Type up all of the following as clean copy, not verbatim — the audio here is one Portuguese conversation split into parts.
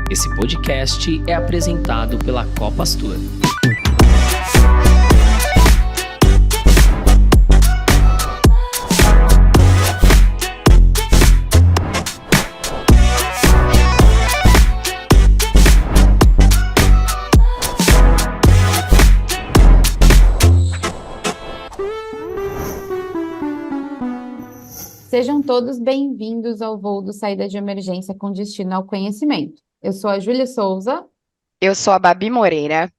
Esse podcast é apresentado pela Copastor. Sejam todos bem-vindos ao voo do Saída de Emergência com Destino ao Conhecimento. Eu sou a Júlia Souza Eu sou a Babi Moreira.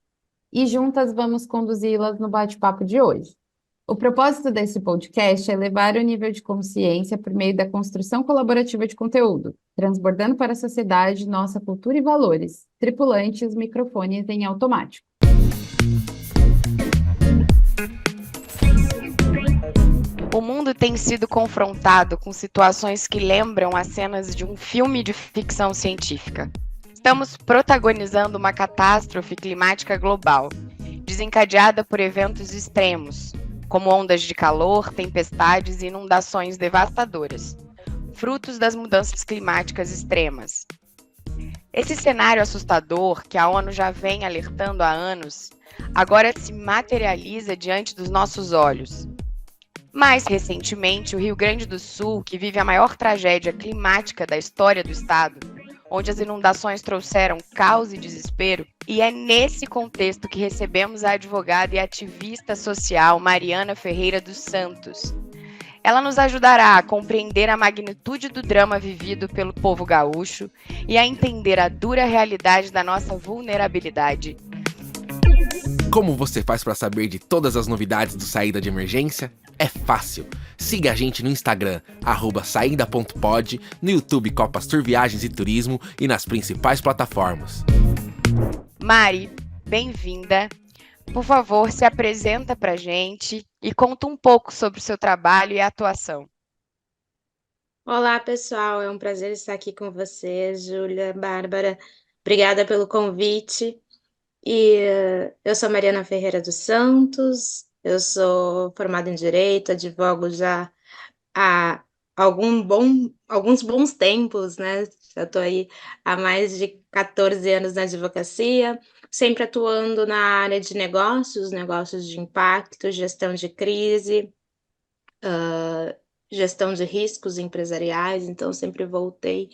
e juntas vamos conduzi-las no bate-papo de hoje. O propósito desse podcast é levar o nível de consciência por meio da construção colaborativa de conteúdo, transbordando para a sociedade nossa cultura e valores. Tripulante, os microfones em automático. O mundo tem sido confrontado com situações que lembram as cenas de um filme de ficção científica. Estamos protagonizando uma catástrofe climática global, desencadeada por eventos extremos, como ondas de calor, tempestades e inundações devastadoras, frutos das mudanças climáticas extremas. Esse cenário assustador, que a ONU já vem alertando há anos, agora se materializa diante dos nossos olhos. Mais recentemente, o Rio Grande do Sul, que vive a maior tragédia climática da história do estado, onde as inundações trouxeram caos e desespero, e é nesse contexto que recebemos a advogada e ativista social Mariana Ferreira dos Santos. Ela nos ajudará a compreender a magnitude do drama vivido pelo povo gaúcho e a entender a dura realidade da nossa vulnerabilidade. Como você faz para saber de todas as novidades do Saída de Emergência? É fácil. Siga a gente no Instagram, @saída.pod, no YouTube Copastor Viagens e Turismo e nas principais plataformas. Mari, bem-vinda. Por favor, se apresenta pra gente e conta um pouco sobre o seu trabalho e atuação. Olá, pessoal. É um prazer estar aqui com vocês, Júlia, Bárbara. Obrigada pelo convite. Eu sou Mariana Ferreira dos Santos, eu sou formada em Direito, advogo já há alguns bons tempos, né? Já estou aí há mais de 14 anos na advocacia, sempre atuando na área de negócios de impacto, gestão de crise, gestão de riscos empresariais, então sempre voltei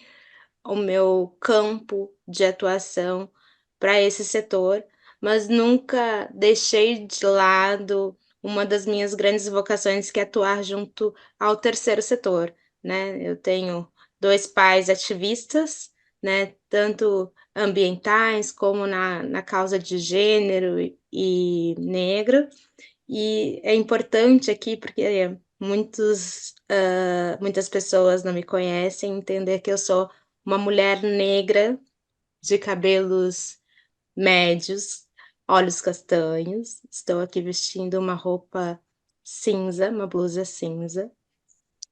o meu campo de atuação para esse setor, mas nunca deixei de lado uma das minhas grandes vocações, que é atuar junto ao terceiro setor, né? Eu tenho 2 pais ativistas, né, tanto ambientais como na causa de gênero e negro, e é importante aqui porque muitas pessoas não me conhecem, entender que eu sou uma mulher negra, de cabelos médios, olhos castanhos. Estou aqui vestindo uma roupa cinza, uma blusa cinza,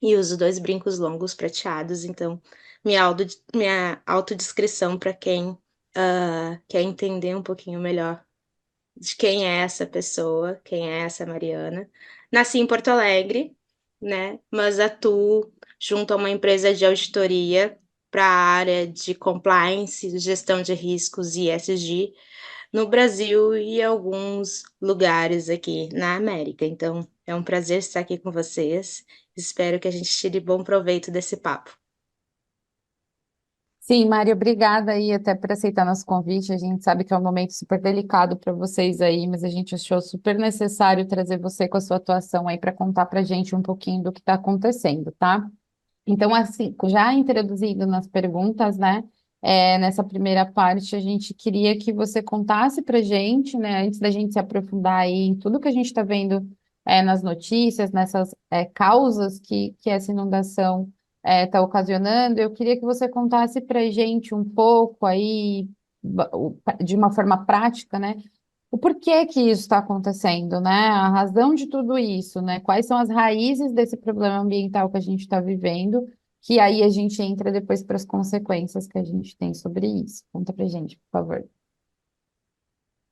e uso 2 brincos longos prateados. Então, minha autodescrição para quem quer entender um pouquinho melhor de quem é essa pessoa, quem é essa Mariana. Nasci em Porto Alegre, né? Mas atuo junto a uma empresa de auditoria para a área de compliance, gestão de riscos e ESG no Brasil e alguns lugares aqui na América. Então, é um prazer estar aqui com vocês. Espero que a gente tire bom proveito desse papo. Sim, Mari, obrigada aí até por aceitar nosso convite. A gente sabe que é um momento super delicado para vocês aí, mas a gente achou super necessário trazer você com a sua atuação aí para contar para a gente um pouquinho do que está acontecendo, tá? Então, assim, já introduzindo nas perguntas, né? Nessa primeira parte, a gente queria que você contasse para a gente, né? Antes da gente se aprofundar aí em tudo que a gente está vendo nas notícias, nessas causas que essa inundação está ocasionando, eu queria que você contasse para a gente um pouco aí, de uma forma prática, né? O porquê que isso está acontecendo, né? A razão de tudo isso, né? Quais são as raízes desse problema ambiental que a gente está vivendo, que aí a gente entra depois para as consequências que a gente tem sobre isso. Conta pra gente, por favor.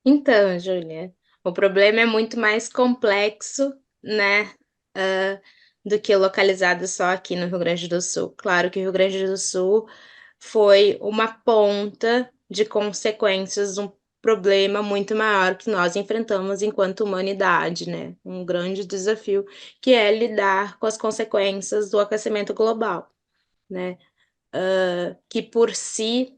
Então, Júlia, o problema é muito mais complexo, né, do que localizado só aqui no Rio Grande do Sul. Claro que o Rio Grande do Sul foi uma ponta de consequências de um problema muito maior que nós enfrentamos enquanto humanidade, né? Um grande desafio que é lidar com as consequências do aquecimento global, né? Que por si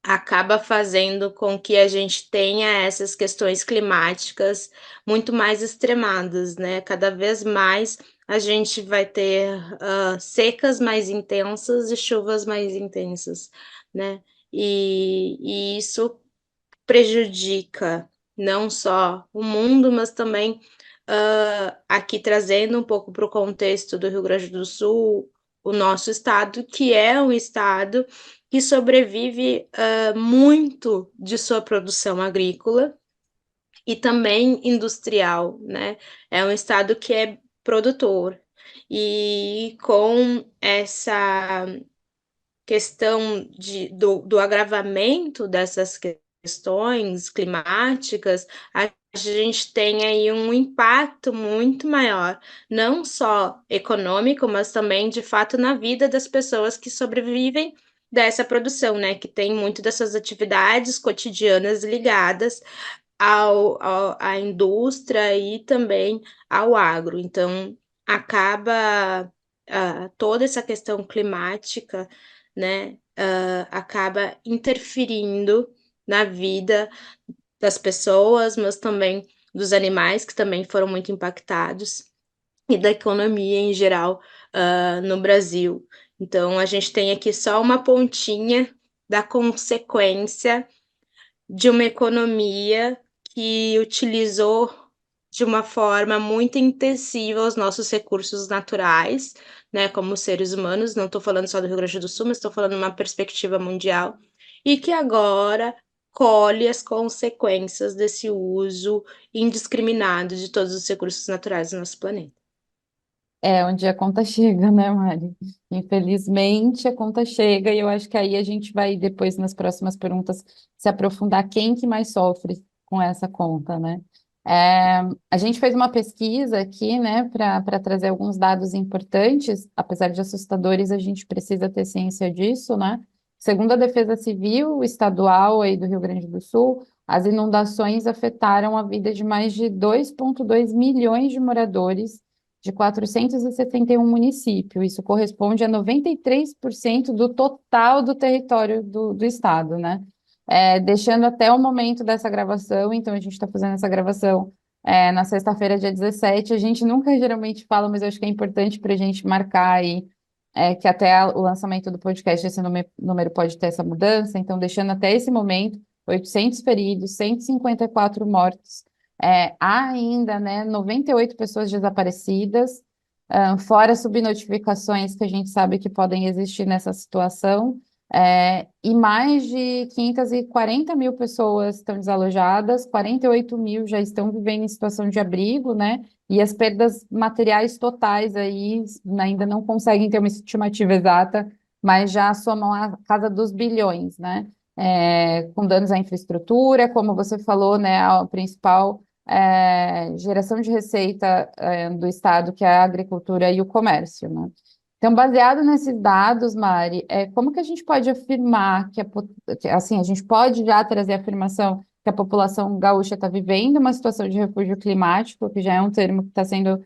acaba fazendo com que a gente tenha essas questões climáticas muito mais extremadas, né? Cada vez mais a gente vai ter secas mais intensas e chuvas mais intensas, né? E isso prejudica não só o mundo, mas também aqui trazendo um pouco para o contexto do Rio Grande do Sul, o nosso estado, que é um estado que sobrevive muito de sua produção agrícola e também industrial, né? É um estado que é produtor. E com essa questão do agravamento dessas questões climáticas, a gente tem aí um impacto muito maior, não só econômico, mas também, de fato, na vida das pessoas que sobrevivem dessa produção, né? Que tem muito dessas atividades cotidianas ligadas à indústria e também ao agro. Então, acaba toda essa questão climática, né, acaba interferindo na vida das pessoas, mas também dos animais, que também foram muito impactados, e da economia em geral, no Brasil. Então, a gente tem aqui só uma pontinha da consequência de uma economia que utilizou de uma forma muito intensiva os nossos recursos naturais, né, como seres humanos, não estou falando só do Rio Grande do Sul, mas estou falando uma perspectiva mundial, e que agora colhe as consequências desse uso indiscriminado de todos os recursos naturais do nosso planeta. É onde a conta chega, né, Mari? Infelizmente, a conta chega e eu acho que aí a gente vai depois nas próximas perguntas se aprofundar quem que mais sofre com essa conta, né? A gente fez uma pesquisa aqui, né, para trazer alguns dados importantes, apesar de assustadores, a gente precisa ter ciência disso, né? Segundo a Defesa Civil Estadual aí do Rio Grande do Sul, as inundações afetaram a vida de mais de 2,2 milhões de moradores de 471 municípios. Isso corresponde a 93% do total do território do estado, né? Deixando até o momento dessa gravação, então a gente está fazendo essa gravação na sexta-feira, dia 17. A gente nunca geralmente fala, mas eu acho que é importante para a gente marcar aí que até o lançamento do podcast esse número pode ter essa mudança. Então, deixando até esse momento, 800 feridos, 154 mortos, há ainda, né, 98 pessoas desaparecidas, fora subnotificações que a gente sabe que podem existir nessa situação, e mais de 540 mil pessoas estão desalojadas, 48 mil já estão vivendo em situação de abrigo, né? E as perdas materiais totais aí ainda não conseguem ter uma estimativa exata, mas já somam a casa dos bilhões, né? Com danos à infraestrutura, como você falou, né? A principal geração de receita do Estado, que é a agricultura e o comércio, né? Então, baseado nesses dados, Mari, como que a gente pode afirmar assim, a gente pode já trazer a afirmação que a população gaúcha está vivendo uma situação de refúgio climático, que já é um termo que está sendo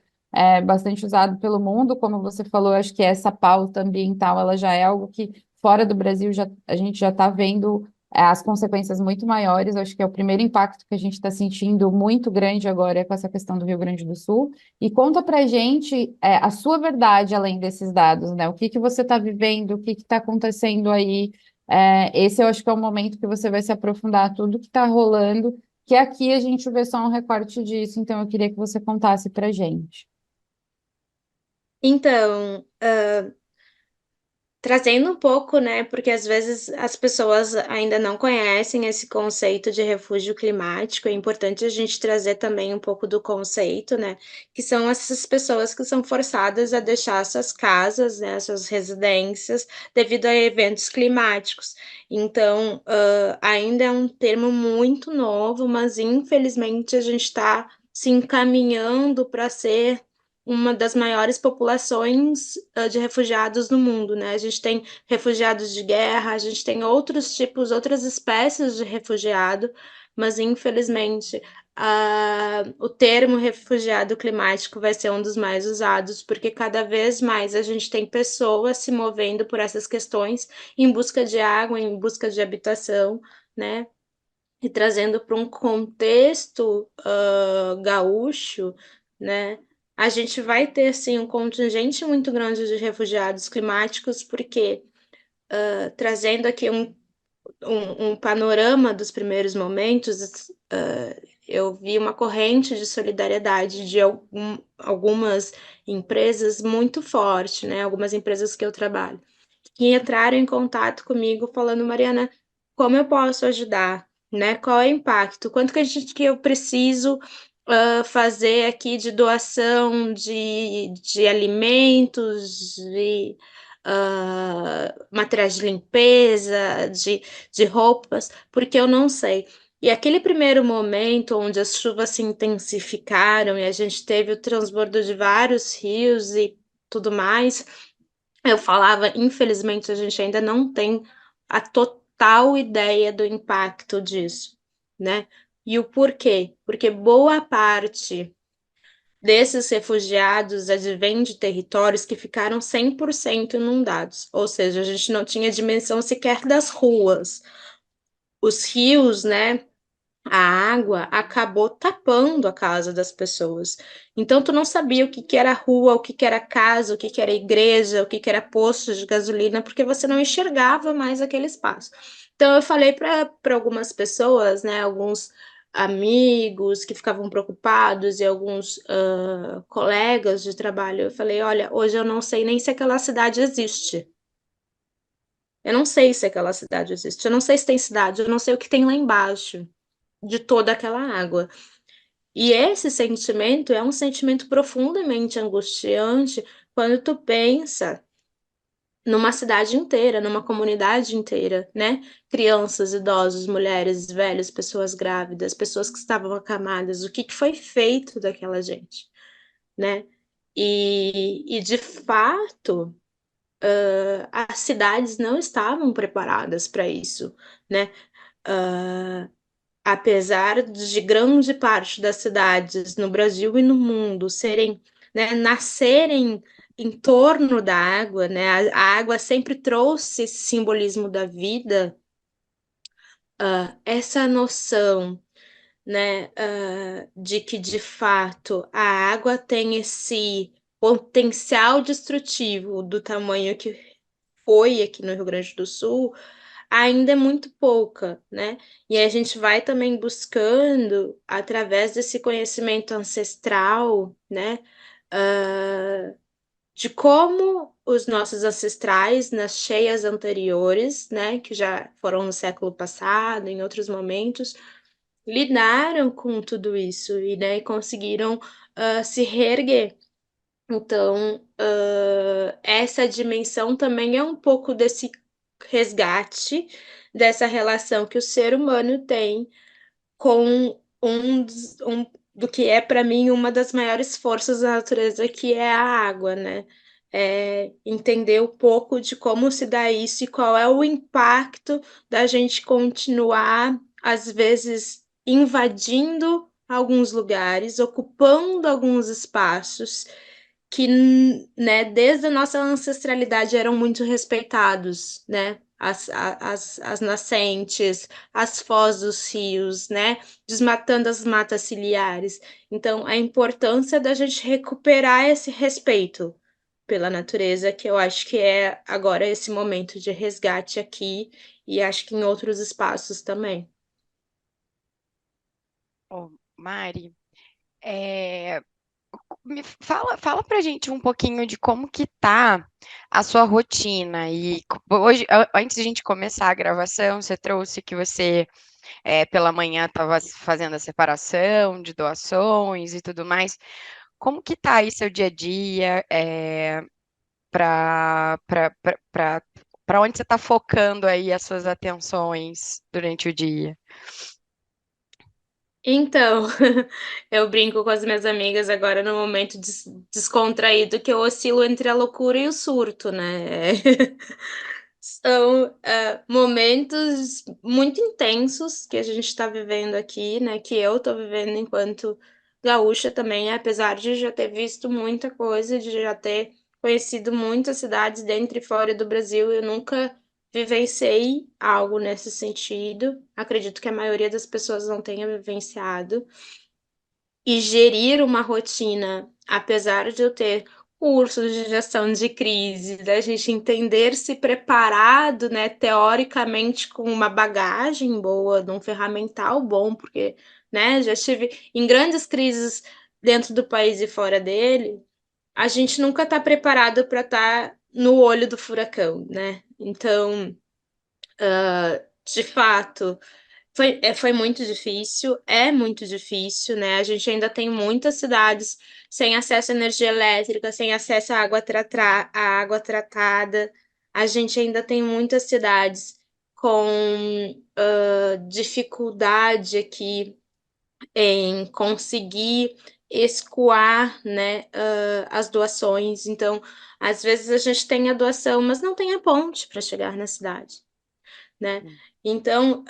bastante usado pelo mundo, como você falou, acho que essa pauta ambiental, ela já é algo que fora do Brasil a gente já está vendo as consequências muito maiores. Acho que é o primeiro impacto que a gente está sentindo muito grande agora com essa questão do Rio Grande do Sul. E conta pra gente a sua verdade além desses dados, né? O que que você está vivendo, o que está acontecendo aí. Esse eu acho que é o momento que você vai se aprofundar tudo que está rolando, que aqui a gente vê só um recorte disso, então eu queria que você contasse pra gente. Então, trazendo um pouco, né, porque às vezes as pessoas ainda não conhecem esse conceito de refúgio climático, é importante a gente trazer também um pouco do conceito, né, que são essas pessoas que são forçadas a deixar suas casas, né, suas residências, devido a eventos climáticos. Então, ainda é um termo muito novo, mas infelizmente a gente está se encaminhando para ser uma das maiores populações de refugiados no mundo, né? A gente tem refugiados de guerra, a gente tem outros tipos, outras espécies de refugiado, mas infelizmente o termo refugiado climático vai ser um dos mais usados, porque cada vez mais a gente tem pessoas se movendo por essas questões em busca de água, em busca de habitação, né? E trazendo para um contexto gaúcho, né? A gente vai ter sim um contingente muito grande de refugiados climáticos, porque trazendo aqui um panorama dos primeiros momentos, eu vi uma corrente de solidariedade de algumas empresas muito forte, né? Algumas empresas que eu trabalho, que entraram em contato comigo falando, Mariana, como eu posso ajudar, né? Qual é o impacto? Quanto que eu preciso fazer aqui de doação de alimentos, de materiais de limpeza, de roupas, porque eu não sei. E aquele primeiro momento onde as chuvas se intensificaram e a gente teve o transbordo de vários rios e tudo mais, eu falava, infelizmente, a gente ainda não tem a total ideia do impacto disso, né? E o porquê? Porque boa parte desses refugiados advém de territórios que ficaram 100% inundados, ou seja, a gente não tinha dimensão sequer das ruas. Os rios, né? A água acabou tapando a casa das pessoas. Então, tu não sabia o que que era rua, o que que era casa, o que que era igreja, o que que era posto de gasolina, porque você não enxergava mais aquele espaço. Então, eu falei para algumas pessoas, né, alguns amigos que ficavam preocupados e alguns colegas de trabalho, eu falei, olha, hoje eu não sei nem se aquela cidade existe. Eu não sei se aquela cidade existe, eu não sei se tem cidade, eu não sei o que tem lá embaixo de toda aquela água. E esse sentimento é um sentimento profundamente angustiante quando tu pensa numa cidade inteira, numa comunidade inteira, né? Crianças, idosos, mulheres, velhos, pessoas grávidas, pessoas que estavam acamadas, o que que foi feito daquela gente, né? E de fato, as cidades não estavam preparadas para isso, né? Apesar de grande parte das cidades no Brasil e no mundo serem, né, nascerem em torno da água, né, a água sempre trouxe esse simbolismo da vida, essa noção, né, de que de fato a água tem esse potencial destrutivo do tamanho que foi aqui no Rio Grande do Sul, ainda é muito pouca, né? E a gente vai também buscando, através desse conhecimento ancestral, né? De como os nossos ancestrais, nas cheias anteriores, né? Que já foram no século passado, em outros momentos, lidaram com tudo isso e, né, conseguiram se reerguer. Então, essa dimensão também é um pouco desse resgate, dessa relação que o ser humano tem com do que é, para mim, uma das maiores forças da natureza, que é a água, né? Entender um pouco de como se dá isso e qual é o impacto da gente continuar, às vezes, invadindo alguns lugares, ocupando alguns espaços que, né, desde a nossa ancestralidade eram muito respeitados, né? As nascentes, as foz dos rios, né? Desmatando as matas ciliares. Então, a importância da gente recuperar esse respeito pela natureza, que eu acho que é agora esse momento de resgate aqui e acho que em outros espaços também. Ô, Mari, é, fala pra gente um pouquinho de como que tá a sua rotina. E hoje, antes de a gente começar a gravação, você trouxe que você pela manhã estava fazendo a separação de doações e tudo mais. Como que tá aí seu dia a dia? Para onde você está focando aí as suas atenções durante o dia? Então, eu brinco com as minhas amigas agora no momento descontraído que eu oscilo entre a loucura e o surto, né. São, momentos muito intensos que a gente está vivendo aqui, né, que eu estou vivendo enquanto gaúcha também, apesar de já ter visto muita coisa, de já ter conhecido muitas cidades dentro e fora do Brasil, eu nunca vivenciei algo nesse sentido. Acredito que a maioria das pessoas não tenha vivenciado. E gerir uma rotina, apesar de eu ter cursos de gestão de crise, da gente entender-se preparado, né, teoricamente com uma bagagem boa, de um ferramental bom, porque, né, já estive em grandes crises dentro do país e fora dele, a gente nunca está preparado para estar no olho do furacão, né. Então, de fato, foi muito difícil, é muito difícil, né, a gente ainda tem muitas cidades sem acesso à energia elétrica, sem acesso à água tratada, a gente ainda tem muitas cidades com, dificuldade aqui em conseguir escoar, né, as doações, então, às vezes a gente tem a doação, mas não tem a ponte para chegar na cidade, né. Então,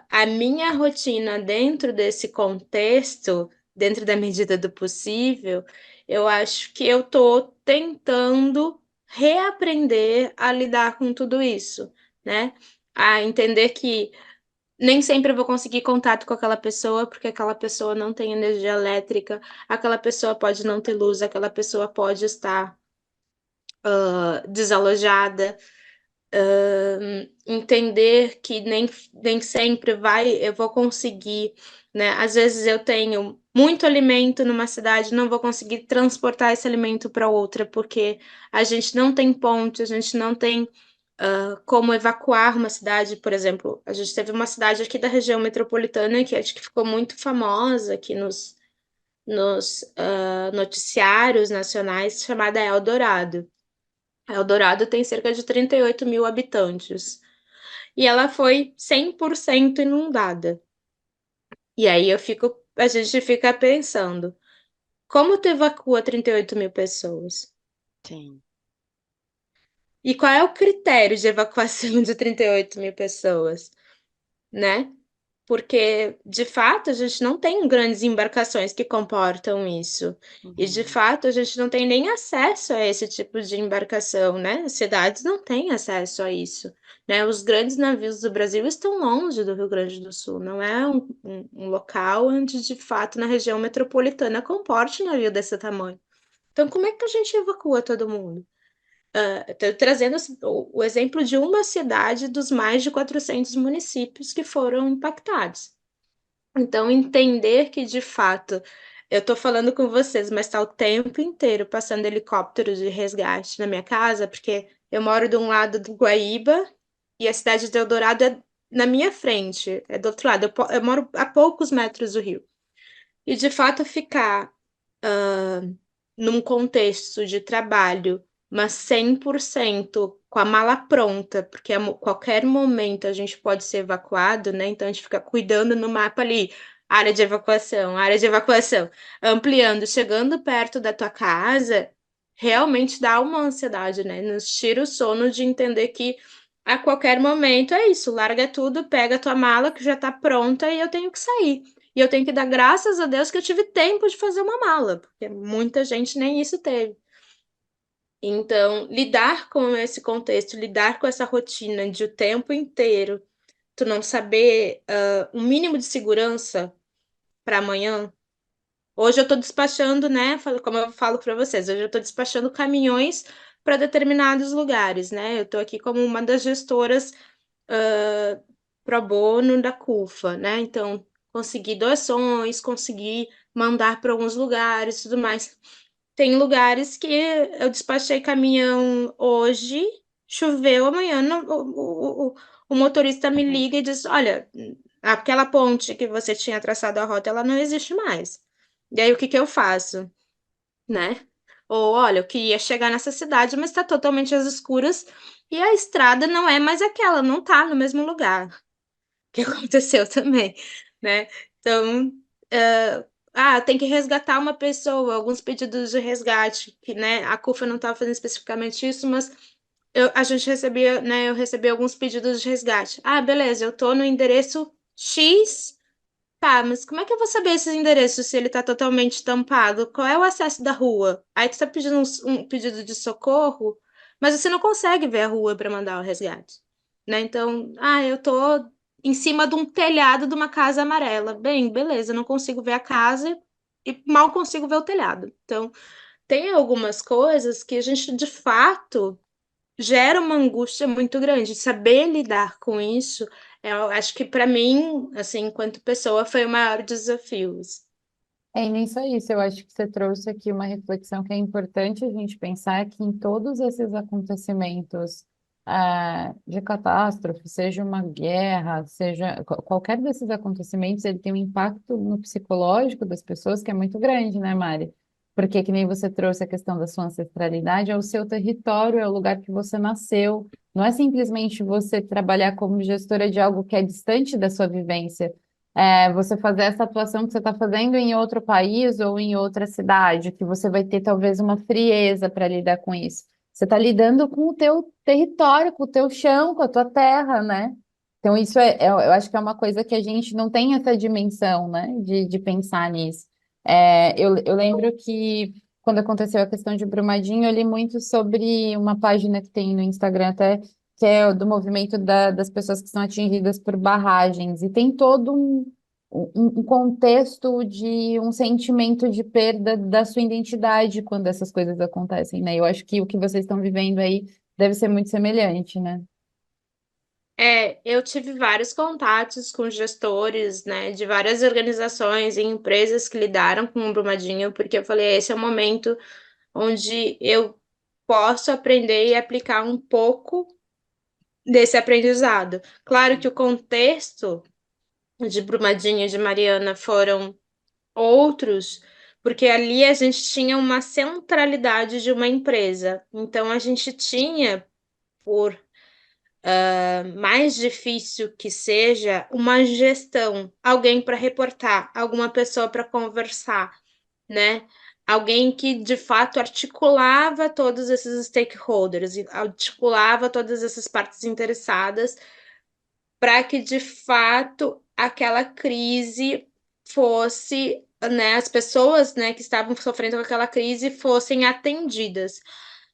a minha rotina dentro desse contexto, dentro da medida do possível, eu acho que eu tô tentando reaprender a lidar com tudo isso, né. A entender que nem sempre eu vou conseguir contato com aquela pessoa, porque aquela pessoa não tem energia elétrica, aquela pessoa pode não ter luz, aquela pessoa pode estar, desalojada. Entender que nem sempre eu vou conseguir, né, às vezes eu tenho muito alimento numa cidade, não vou conseguir transportar esse alimento para outra, porque a gente não tem ponte, a gente não tem, como evacuar uma cidade, por exemplo, a gente teve uma cidade aqui da região metropolitana que acho que ficou muito famosa aqui nos noticiários nacionais, chamada Eldorado. Eldorado tem cerca de 38.000 habitantes. E ela foi 100% inundada. E aí a gente fica pensando: como tu evacua 38.000 pessoas? Sim. E qual é o critério de evacuação de 38.000 pessoas, né? Porque, de fato, a gente não tem grandes embarcações que comportam isso. E, de Uhum. fato, a gente não tem nem acesso a esse tipo de embarcação, né? As cidades não têm acesso a isso, né? Os grandes navios do Brasil estão longe do Rio Grande do Sul, não é um local onde, de fato, na região metropolitana comporte um navio desse tamanho. Então, como é que a gente evacua todo mundo? Estou trazendo o exemplo de uma cidade dos mais de 400 municípios que foram impactados. Então, entender que, de fato, eu estou falando com vocês, mas está o tempo inteiro passando helicóptero de resgate na minha casa, porque eu moro de um lado do Guaíba e a cidade de Eldorado é na minha frente, é do outro lado. Eu moro a poucos metros do rio. E, de fato, ficar num contexto de trabalho, mas 100% com a mala pronta, porque qualquer momento a gente pode ser evacuado, né, então a gente fica cuidando no mapa ali, área de evacuação, ampliando, chegando perto da tua casa, realmente dá uma ansiedade, né, nos tira o sono de entender que a qualquer momento é isso, larga tudo, pega a tua mala que já tá pronta e eu tenho que sair. E eu tenho que dar graças a Deus que eu tive tempo de fazer uma mala, porque muita gente nem isso teve. Então, lidar com esse contexto, lidar com essa rotina de o tempo inteiro, tu não saber, um mínimo de segurança para amanhã. Hoje eu estou despachando, né, como eu falo para vocês, hoje eu estou despachando caminhões para determinados lugares, né, eu estou aqui como uma das gestoras, pro bono da CUFA, né, então consegui doações, consegui mandar para alguns lugares, tudo mais. Tem lugares que eu despachei caminhão hoje, choveu amanhã, não, o motorista me Uhum. liga e diz: "Olha, aquela ponte que você tinha traçado a rota, ela não existe mais". E aí o que que eu faço, né? Ou: "Olha, eu queria chegar nessa cidade, mas está totalmente às escuras e a estrada não é mais não tá no mesmo lugar". Que aconteceu também, né. Então, tem que resgatar uma pessoa, alguns pedidos de resgate, que, né, a CUFA não estava fazendo especificamente isso, mas a gente recebia, né, eu recebi alguns pedidos de resgate. Ah, beleza, eu tô no endereço X, tá, mas como é que eu vou saber esse endereço se ele tá totalmente tampado? Qual é o acesso da rua? Aí tu tá pedindo um pedido de socorro, mas você não consegue ver a rua para mandar o resgate, né? Então, eu tô em cima de um telhado de uma casa amarela. Bem, beleza, eu não consigo ver a casa e mal consigo ver o telhado. Então, tem algumas coisas que a gente, de fato, gera uma angústia muito grande. Saber lidar com isso, eu acho que para mim, assim, enquanto pessoa, foi o maior desafio. É, e nem só isso, eu acho que você trouxe aqui uma reflexão que é importante a gente pensar que em todos esses acontecimentos de catástrofe, seja uma guerra, seja qualquer desses acontecimentos, ele tem um impacto no psicológico das pessoas que é muito grande, né, Mari? Porque que nem você trouxe a questão da sua ancestralidade, é o seu território, é o lugar que você nasceu. Não é simplesmente você trabalhar como gestora de algo que é distante da sua vivência, você fazer essa atuação que você está fazendo em outro país ou em outra cidade, que você vai ter talvez uma frieza para lidar com isso. Você está lidando com o teu território, com o teu chão, com a tua terra, né? Então, isso eu acho que é uma coisa que a gente não tem essa dimensão, né, de pensar nisso. Eu lembro que quando aconteceu a questão de Brumadinho, eu li muito sobre uma página que tem no Instagram até, que é do movimento das pessoas que são atingidas por barragens, e tem todo um contexto de um sentimento de perda da sua identidade quando essas coisas acontecem, né? Eu acho que o que vocês estão vivendo aí deve ser muito semelhante, né? Eu tive vários contatos com gestores, né, de várias organizações e empresas que lidaram com o Brumadinho, porque eu falei, esse é o momento onde eu posso aprender e aplicar um pouco desse aprendizado. Claro que o contexto de Brumadinho e de Mariana foram outros, porque ali a gente tinha uma centralidade de uma empresa. Então a gente tinha, por mais difícil que seja, uma gestão, alguém para reportar, alguma pessoa para conversar, né? Alguém que de fato articulava todos esses stakeholders, e articulava todas essas partes interessadas para que de fato aquela crise fosse, né, as pessoas, né, que estavam sofrendo com aquela crise fossem atendidas.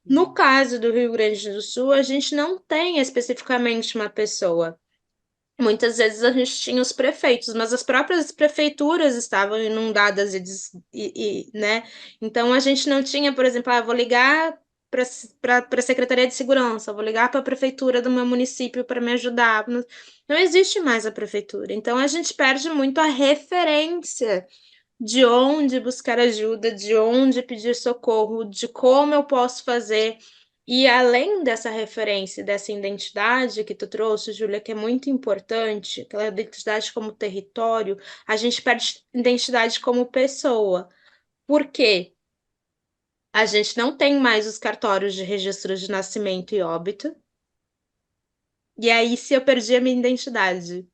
No caso do Rio Grande do Sul, a gente não tem especificamente uma pessoa. Muitas vezes a gente tinha os prefeitos, mas as próprias prefeituras estavam inundadas né? Então a gente não tinha, por exemplo, vou ligar para a Secretaria de Segurança, vou ligar para a prefeitura do meu município para me ajudar. Não existe mais a prefeitura. Então a gente perde muito a referência de onde buscar ajuda, de onde pedir socorro, de como eu posso fazer. E além dessa referência, dessa identidade que tu trouxe, Júlia, que é muito importante, aquela identidade como território, a gente perde identidade como pessoa. Por quê? A gente não tem mais os cartórios de registro de nascimento e óbito. E aí, se eu perdi a minha identidade,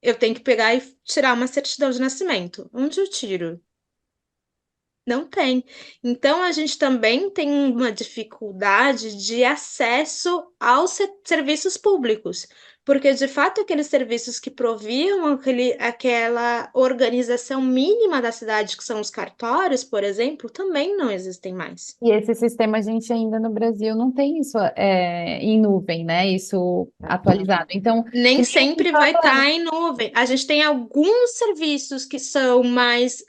eu tenho que pegar e tirar uma certidão de nascimento. Onde eu tiro? Não tem. Então, a gente também tem uma dificuldade de acesso aos serviços públicos, porque, de fato, aqueles serviços que proviam aquela organização mínima da cidade, que são os cartórios, por exemplo, também não existem mais. E esse sistema a gente ainda no Brasil não tem isso em nuvem, né? Isso atualizado. Então, Nem que nem a gente sempre estava vai falando. estar em nuvem. A gente tem alguns serviços que são mais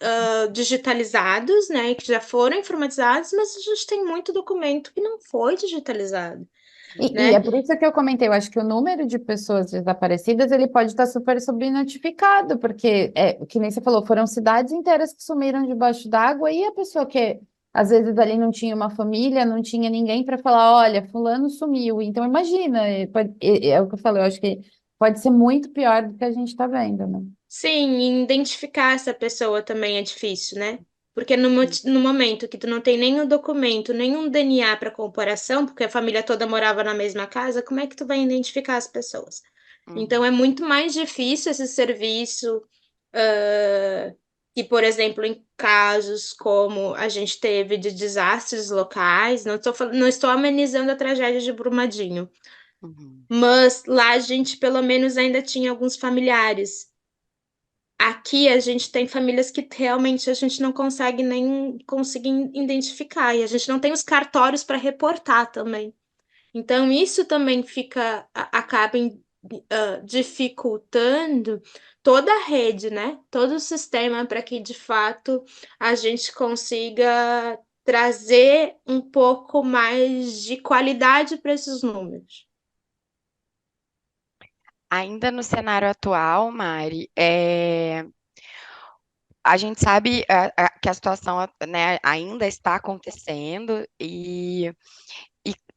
digitalizados, né, que já foram informatizados, mas a gente tem muito documento que não foi digitalizado, E é né? por isso que eu comentei, eu acho que o número de pessoas desaparecidas ele pode estar super subnotificado, porque que nem você falou, foram cidades inteiras que sumiram debaixo d'água e a pessoa que às vezes ali não tinha uma família, não tinha ninguém para falar, olha, fulano sumiu. Então imagina, é o que eu falei, eu acho que pode ser muito pior do que a gente está vendo, né? Sim, e identificar essa pessoa também é difícil, né? Porque no momento que tu não tem nenhum documento, nenhum DNA para comparação, porque a família toda morava na mesma casa, como é que tu vai identificar as pessoas? Então é muito mais difícil esse serviço, E, por exemplo, em casos como a gente teve de desastres locais, não estou amenizando a tragédia de Brumadinho, Uhum. mas lá a gente pelo menos ainda tinha alguns familiares. Aqui a gente tem famílias que realmente a gente não consegue nem conseguir identificar, e a gente não tem os cartórios para reportar também. Então, isso também acaba dificultando toda a rede, né? Todo o sistema para que, de fato, a gente consiga trazer um pouco mais de qualidade para esses números. Ainda no cenário atual, Mari, a gente sabe que a situação, né, ainda está acontecendo e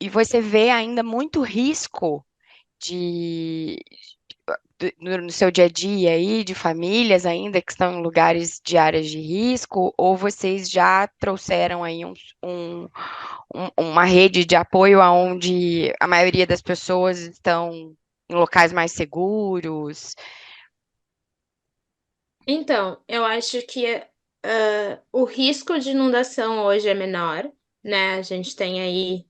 você vê ainda muito risco de, no seu dia a dia aí, de famílias ainda que estão em lugares de áreas de risco, ou vocês já trouxeram aí uma rede de apoio onde a maioria das pessoas estão em locais mais seguros? Então, eu acho que o risco de inundação hoje é menor, né? A gente tem aí,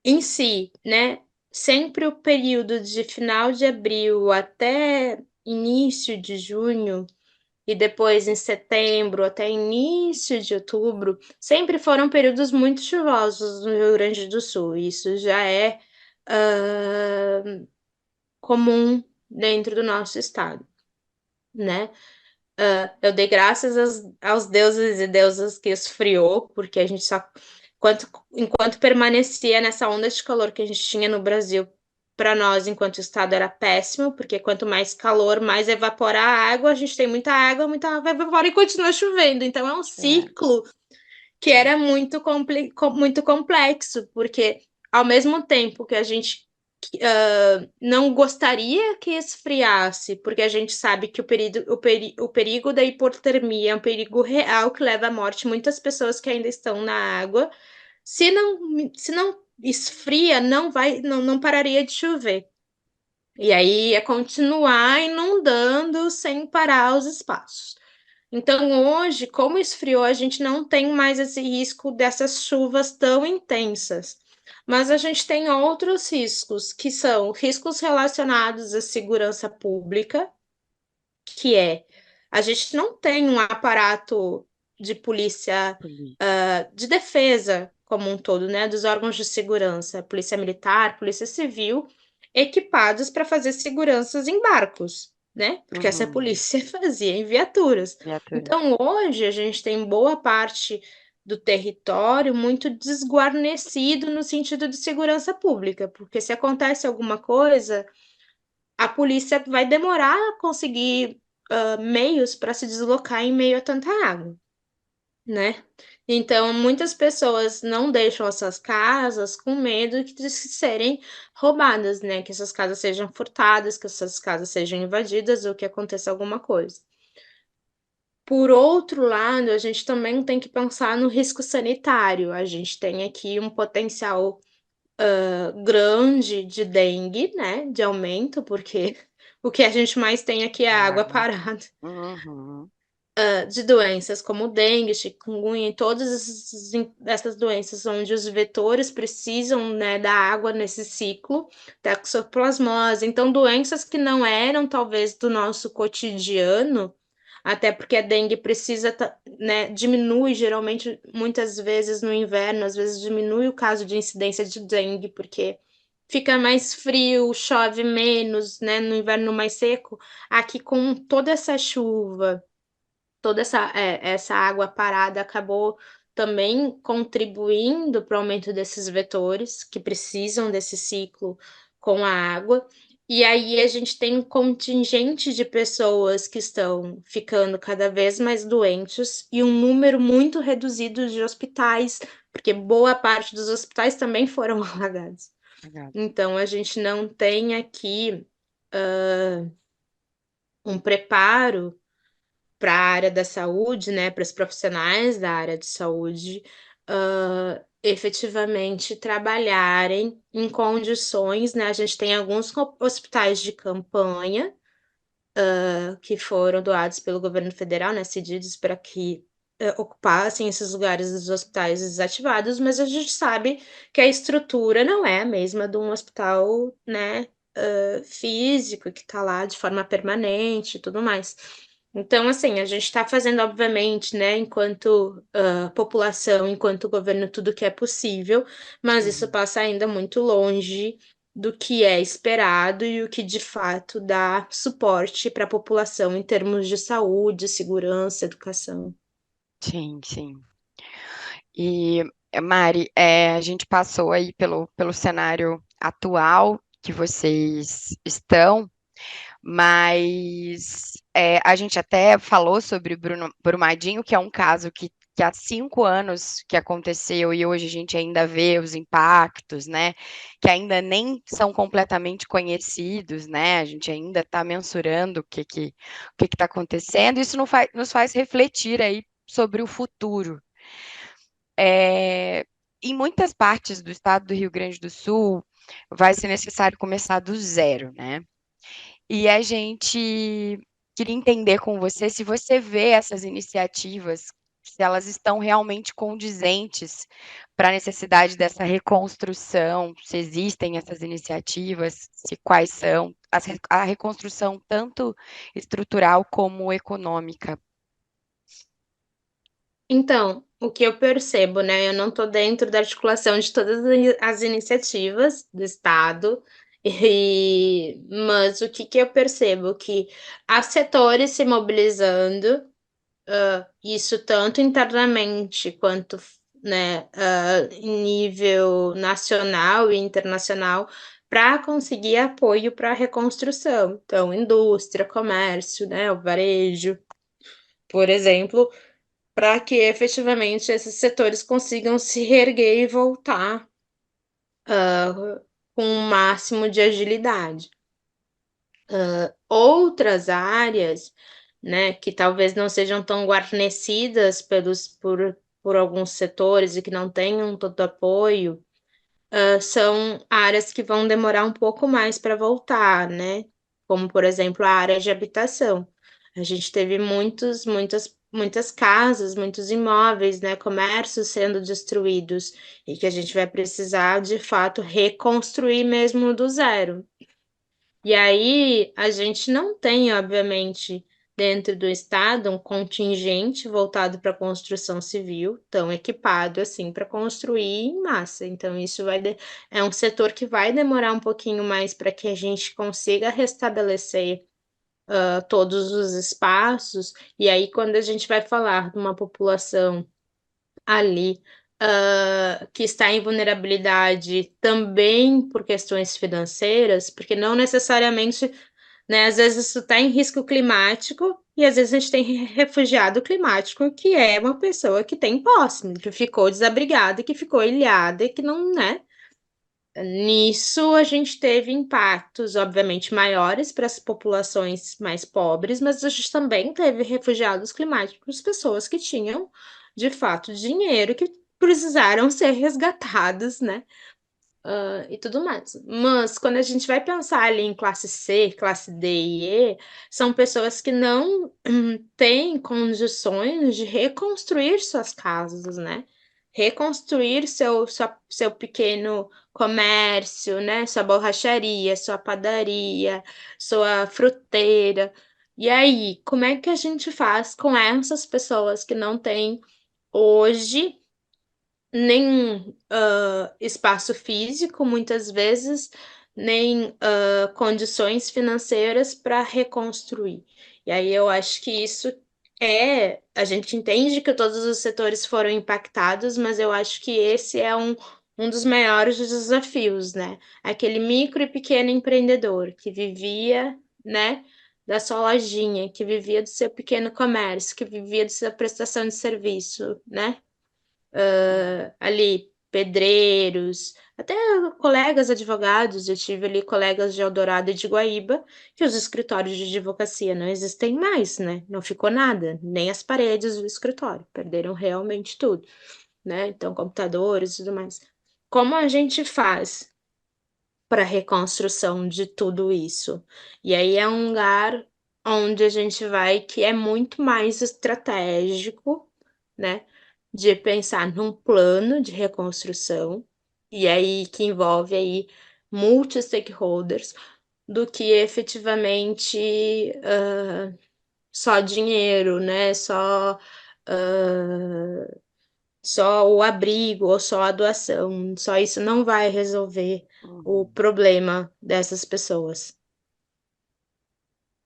em si, né? Sempre o período de final de abril até início de junho, e depois em setembro até início de outubro, sempre foram períodos muito chuvosos no Rio Grande do Sul. Isso já é comum dentro do nosso estado, né? Eu dei graças aos deuses e deusas que esfriou, porque a gente só. Enquanto permanecia nessa onda de calor que a gente tinha no Brasil, para nós, enquanto estado, era péssimo, porque quanto mais calor, mais evapora a água. A gente tem muita água evapora e continua chovendo. Então é um É, ciclo que era muito complexo, porque ao mesmo tempo que a gente não gostaria que esfriasse, porque a gente sabe que o perigo da hipotermia é um perigo real que leva à morte muitas pessoas que ainda estão na água. Se não esfria, não pararia de chover. E aí é continuar inundando sem parar os espaços. Então, hoje, como esfriou, a gente não tem mais esse risco dessas chuvas tão intensas. Mas a gente tem outros riscos, que são riscos relacionados à segurança pública, que é a gente não tem um aparato de polícia, de defesa como um todo, né, dos órgãos de segurança, polícia militar, polícia civil, equipados para fazer seguranças em barcos, né? Porque essa uhum, polícia fazia em viaturas. viatura. Então, hoje a gente tem boa parte do território muito desguarnecido no sentido de segurança pública, porque se acontece alguma coisa, a polícia vai demorar a conseguir meios para se deslocar em meio a tanta água, né? Então, muitas pessoas não deixam as suas casas com medo de serem roubadas, né? Que essas casas sejam furtadas, que essas casas sejam invadidas ou que aconteça alguma coisa. Por outro lado, a gente também tem que pensar no risco sanitário. A gente tem aqui um potencial grande de dengue, né? De aumento, porque o que a gente mais tem aqui é água Água. parada. Uhum. De doenças como dengue, chikungunya e todas essas doenças onde os vetores precisam, né, da água nesse ciclo, toxoplasmose. Então, doenças que não eram talvez do nosso cotidiano, até porque a dengue precisa, né, diminui geralmente, muitas vezes no inverno, às vezes diminui o caso de incidência de dengue, porque fica mais frio, chove menos, né, no inverno mais seco. Aqui com toda essa chuva, toda essa água parada acabou também contribuindo para o aumento desses vetores que precisam desse ciclo com a água. E aí a gente tem um contingente de pessoas que estão ficando cada vez mais doentes e um número muito reduzido de hospitais, porque boa parte dos hospitais também foram alagados. Obrigada. Então a gente não tem aqui um preparo para a área da saúde, né, para os profissionais da área de saúde, efetivamente trabalharem em condições, né? A gente tem alguns hospitais de campanha, que foram doados pelo governo federal, né, cedidos para que ocupassem esses lugares dos hospitais desativados, mas a gente sabe que a estrutura não é a mesma de um hospital, né, físico, que está lá de forma permanente e tudo mais. Então, assim, a gente está fazendo, obviamente, né, enquanto população, enquanto governo, tudo que é possível, mas isso passa ainda muito longe do que é esperado e o que de fato dá suporte para a população em termos de saúde, segurança, educação. Sim, sim. E, Mari, a gente passou aí pelo cenário atual que vocês estão, mas a gente até falou sobre o Brumadinho, que é um caso que há 5 anos que aconteceu e hoje a gente ainda vê os impactos, né? Que ainda nem são completamente conhecidos, né? A gente ainda está mensurando o que está acontecendo. Isso nos faz refletir aí sobre o futuro. Em muitas partes do estado do Rio Grande do Sul, vai ser necessário começar do zero, né? E a gente queria entender com você se você vê essas iniciativas, se elas estão realmente condizentes para a necessidade dessa reconstrução, se existem essas iniciativas, se quais são, a reconstrução tanto estrutural como econômica. Então, o que eu percebo, né, eu não estou dentro da articulação de todas as iniciativas do estado, mas o que eu percebo? Que há setores se mobilizando, isso tanto internamente quanto, né, em nível nacional e internacional, para conseguir apoio para a reconstrução. Então, indústria, comércio, né, o varejo, por exemplo, para que efetivamente esses setores consigam se reerguer e voltar com o máximo de agilidade. Outras áreas, né, que talvez não sejam tão guarnecidas por alguns setores e que não tenham todo apoio, são áreas que vão demorar um pouco mais para voltar, né? Como, por exemplo, a área de habitação. A gente teve muitas casas, muitos imóveis, né, comércios sendo destruídos e que a gente vai precisar, de fato, reconstruir mesmo do zero. E aí, a gente não tem, obviamente, dentro do estado, um contingente voltado para a construção civil, tão equipado assim para construir em massa. Então, isso é um setor que vai demorar um pouquinho mais para que a gente consiga restabelecer todos os espaços. E aí, quando a gente vai falar de uma população ali que está em vulnerabilidade também por questões financeiras, porque não necessariamente, né, às vezes isso está em risco climático e às vezes a gente tem refugiado climático que é uma pessoa que tem posse, que ficou desabrigada, que ficou ilhada e que não, né? Nisso a gente teve impactos, obviamente, maiores para as populações mais pobres, mas a gente também teve refugiados climáticos, pessoas que tinham, de fato, dinheiro, que precisaram ser resgatados, né? E tudo mais. Mas quando a gente vai pensar ali em classe C, classe D e E, são pessoas que não têm condições de reconstruir suas casas, né? Reconstruir seu pequeno comércio, né? Sua borracharia, sua padaria, sua fruteira. E aí, como é que a gente faz com essas pessoas que não têm hoje nem espaço físico, muitas vezes, nem condições financeiras para reconstruir? E aí eu acho que isso a gente entende que todos os setores foram impactados, mas eu acho que esse é um dos maiores desafios, né? Aquele micro e pequeno empreendedor que vivia, né, da sua lojinha, que vivia do seu pequeno comércio, que vivia da sua prestação de serviço, né? Ali, pedreiros, até colegas advogados, eu tive ali colegas de Eldorado e de Guaíba, que os escritórios de advocacia não existem mais, né? Não ficou nada, nem as paredes do escritório, perderam realmente tudo, né? Então, computadores e tudo mais. Como a gente faz para a reconstrução de tudo isso? E aí é um lugar onde a gente vai, que é muito mais estratégico, né? De pensar num plano de reconstrução, e aí que envolve aí multi-stakeholders, do que efetivamente só dinheiro, né? Só o abrigo ou só a doação. Só isso não vai resolver o problema dessas pessoas.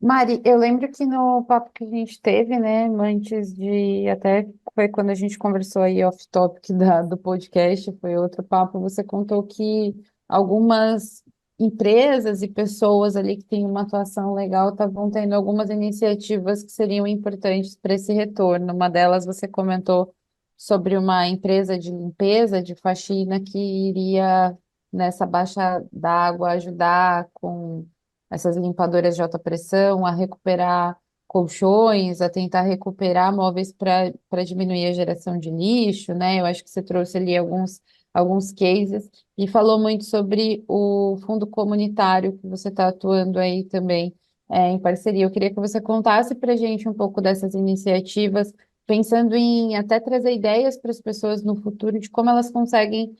Mari, eu lembro que no papo que a gente teve, né, antes de, até foi quando a gente conversou aí off-topic do podcast, foi outro papo, você contou que algumas empresas e pessoas ali que têm uma atuação legal estavam tendo algumas iniciativas que seriam importantes para esse retorno. Uma delas você comentou sobre uma empresa de limpeza, de faxina, que iria nessa baixa d'água ajudar com essas limpadoras de alta pressão, a recuperar colchões, a tentar recuperar móveis para diminuir a geração de lixo, né? Eu acho que você trouxe ali alguns cases e falou muito sobre o fundo comunitário que você está atuando aí também em parceria. Eu queria que você contasse para a gente um pouco dessas iniciativas, pensando em até trazer ideias para as pessoas no futuro de como elas conseguem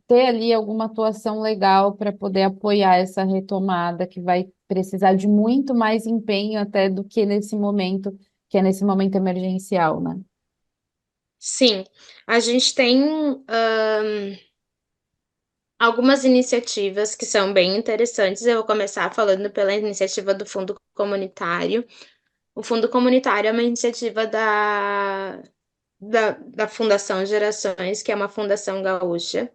ter ali alguma atuação legal para poder apoiar essa retomada, que vai precisar de muito mais empenho até do que nesse momento, que é nesse momento emergencial, né? Sim, a gente tem algumas iniciativas que são bem interessantes. Eu vou começar falando pela iniciativa do Fundo Comunitário. O Fundo Comunitário é uma iniciativa da Fundação Gerações, que é uma fundação gaúcha,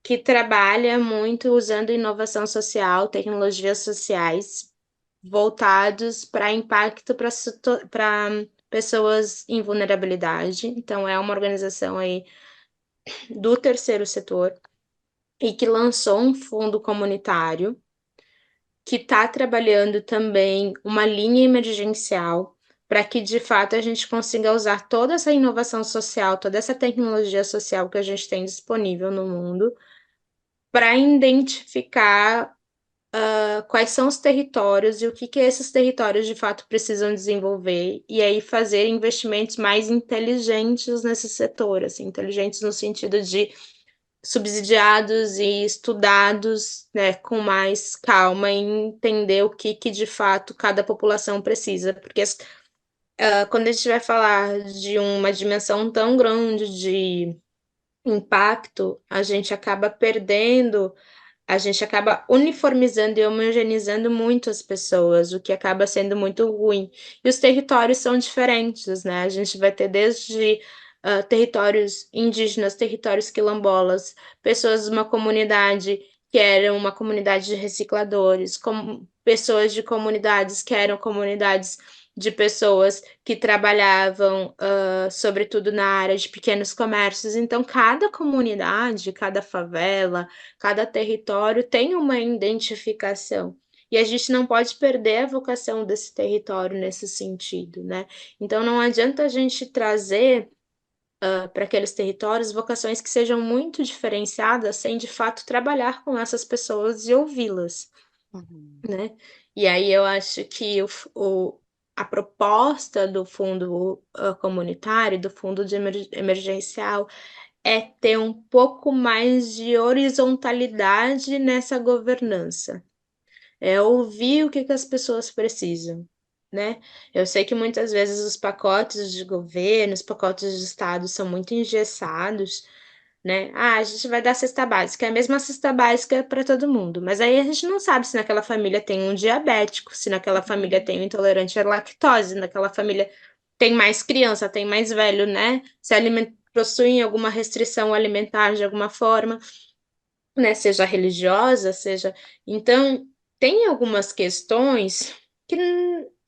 que trabalha muito usando inovação social, tecnologias sociais, voltados para impacto para pessoas em vulnerabilidade. Então, é uma organização aí do terceiro setor e que lançou um fundo comunitário que está trabalhando também uma linha emergencial para que, de fato, a gente consiga usar toda essa inovação social, toda essa tecnologia social que a gente tem disponível no mundo para identificar quais são os territórios e o que esses territórios de fato precisam desenvolver, e aí fazer investimentos mais inteligentes nesse setor, assim, inteligentes no sentido de subsidiados e estudados, né, com mais calma e entender o que de fato cada população precisa, porque quando a gente vai falar de uma dimensão tão grande de impacto, a gente acaba uniformizando e homogeneizando muito as pessoas, o que acaba sendo muito ruim. E os territórios são diferentes, né? A gente vai ter desde territórios indígenas, territórios quilombolas, pessoas de uma comunidade que eram uma comunidade de recicladores, como pessoas de comunidades que eram comunidades de pessoas que trabalhavam, sobretudo na área de pequenos comércios. Então, cada comunidade, cada favela, cada território tem uma identificação. E a gente não pode perder a vocação desse território nesse sentido, né? Então, não adianta a gente trazer para aqueles territórios vocações que sejam muito diferenciadas, sem de fato trabalhar com essas pessoas e ouvi-las, né? E aí eu acho que a proposta do fundo comunitário, do fundo de emergencial, é ter um pouco mais de horizontalidade nessa governança. É ouvir o que as pessoas precisam, né? Eu sei que muitas vezes os pacotes de governo, os pacotes de Estado são muito engessados, né? Ah, a gente vai dar cesta básica, é a mesma cesta básica para todo mundo, mas aí a gente não sabe se naquela família tem um diabético, se naquela família tem um intolerante à lactose, naquela família tem mais criança, tem mais velho, né? Se possuem alguma restrição alimentar de alguma forma, né? Seja religiosa, seja. Então, tem algumas questões que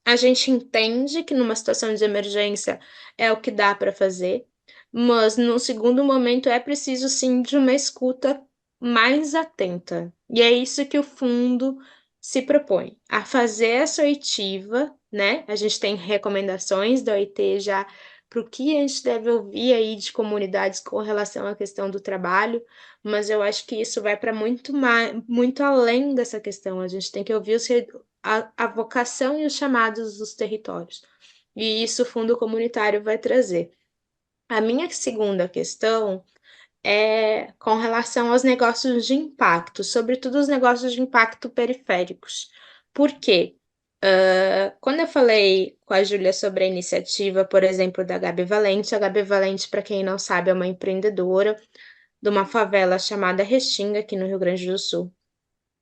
a gente entende que numa situação de emergência é o que dá para fazer, mas no segundo momento é preciso sim de uma escuta mais atenta. E é isso que o fundo se propõe, a fazer essa oitiva, né? A gente tem recomendações da OIT já para o que a gente deve ouvir aí de comunidades com relação à questão do trabalho, mas eu acho que isso vai para muito mais, muito além dessa questão. A gente tem que ouvir a vocação e os chamados dos territórios. E isso o fundo comunitário vai trazer. A minha segunda questão é com relação aos negócios de impacto, sobretudo os negócios de impacto periféricos. Por quê? Quando eu falei com a Júlia sobre a iniciativa, por exemplo, da Gabi Valente, a Gabi Valente, para quem não sabe, é uma empreendedora de uma favela chamada Restinga, aqui no Rio Grande do Sul,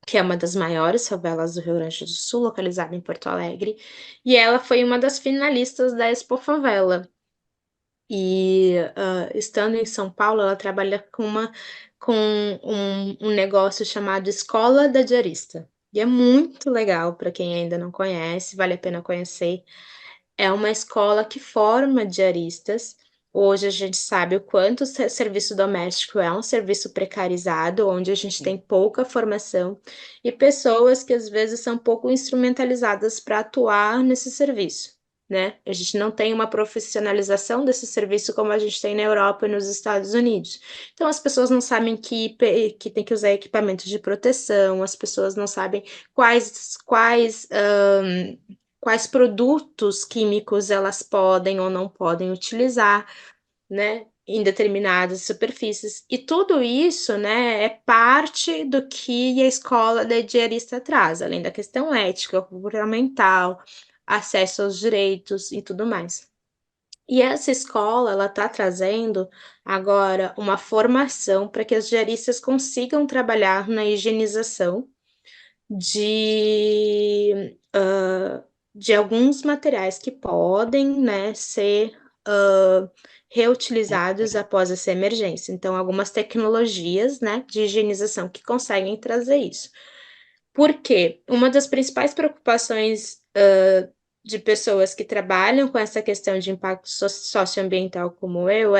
que é uma das maiores favelas do Rio Grande do Sul, localizada em Porto Alegre, e ela foi uma das finalistas da Expo Favela. E estando em São Paulo, ela trabalha com um negócio chamado Escola da Diarista. E é muito legal para quem ainda não conhece, vale a pena conhecer. É uma escola que forma diaristas. Hoje a gente sabe o quanto o serviço doméstico é um serviço precarizado, onde a gente tem pouca formação e pessoas que às vezes são pouco instrumentalizadas para atuar nesse serviço, né? A gente não tem uma profissionalização desse serviço como a gente tem na Europa e nos Estados Unidos. Então as pessoas não sabem que tem que usar equipamentos de proteção, as pessoas não sabem quais produtos químicos elas podem ou não podem utilizar, né, em determinadas superfícies. E tudo isso, né, é parte do que a escola da diarista traz, além da questão ética, comportamental, acesso aos direitos e tudo mais. E essa escola, ela está trazendo agora uma formação para que as diaristas consigam trabalhar na higienização de alguns materiais que podem, né, ser reutilizados após essa emergência. Então, algumas tecnologias, né, de higienização que conseguem trazer isso. Por quê? Uma das principais preocupações de pessoas que trabalham com essa questão de impacto socioambiental como eu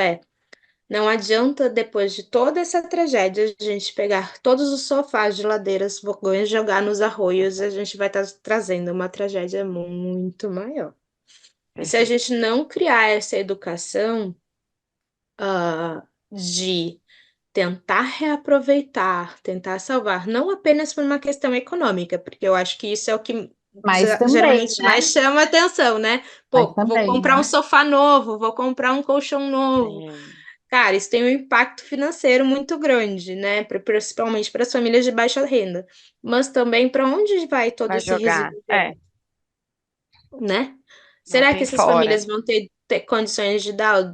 não adianta, depois de toda essa tragédia, a gente pegar todos os sofás, geladeiras, fogões, jogar nos arroios, a gente vai estar trazendo uma tragédia muito maior. E se a gente não criar essa educação de tentar reaproveitar, tentar salvar, não apenas por uma questão econômica, porque eu acho que isso é o que Mas também, geralmente né? mais chama atenção, né? Mas Pô, vou também, comprar né? um sofá novo, vou comprar um colchão novo. Cara, isso tem um impacto financeiro muito grande, né? Principalmente para as famílias de baixa renda. Mas também para onde vai todo Para esse jogar. resíduo geral, né? Não Será que tem essas fora. famílias vão ter condições de dar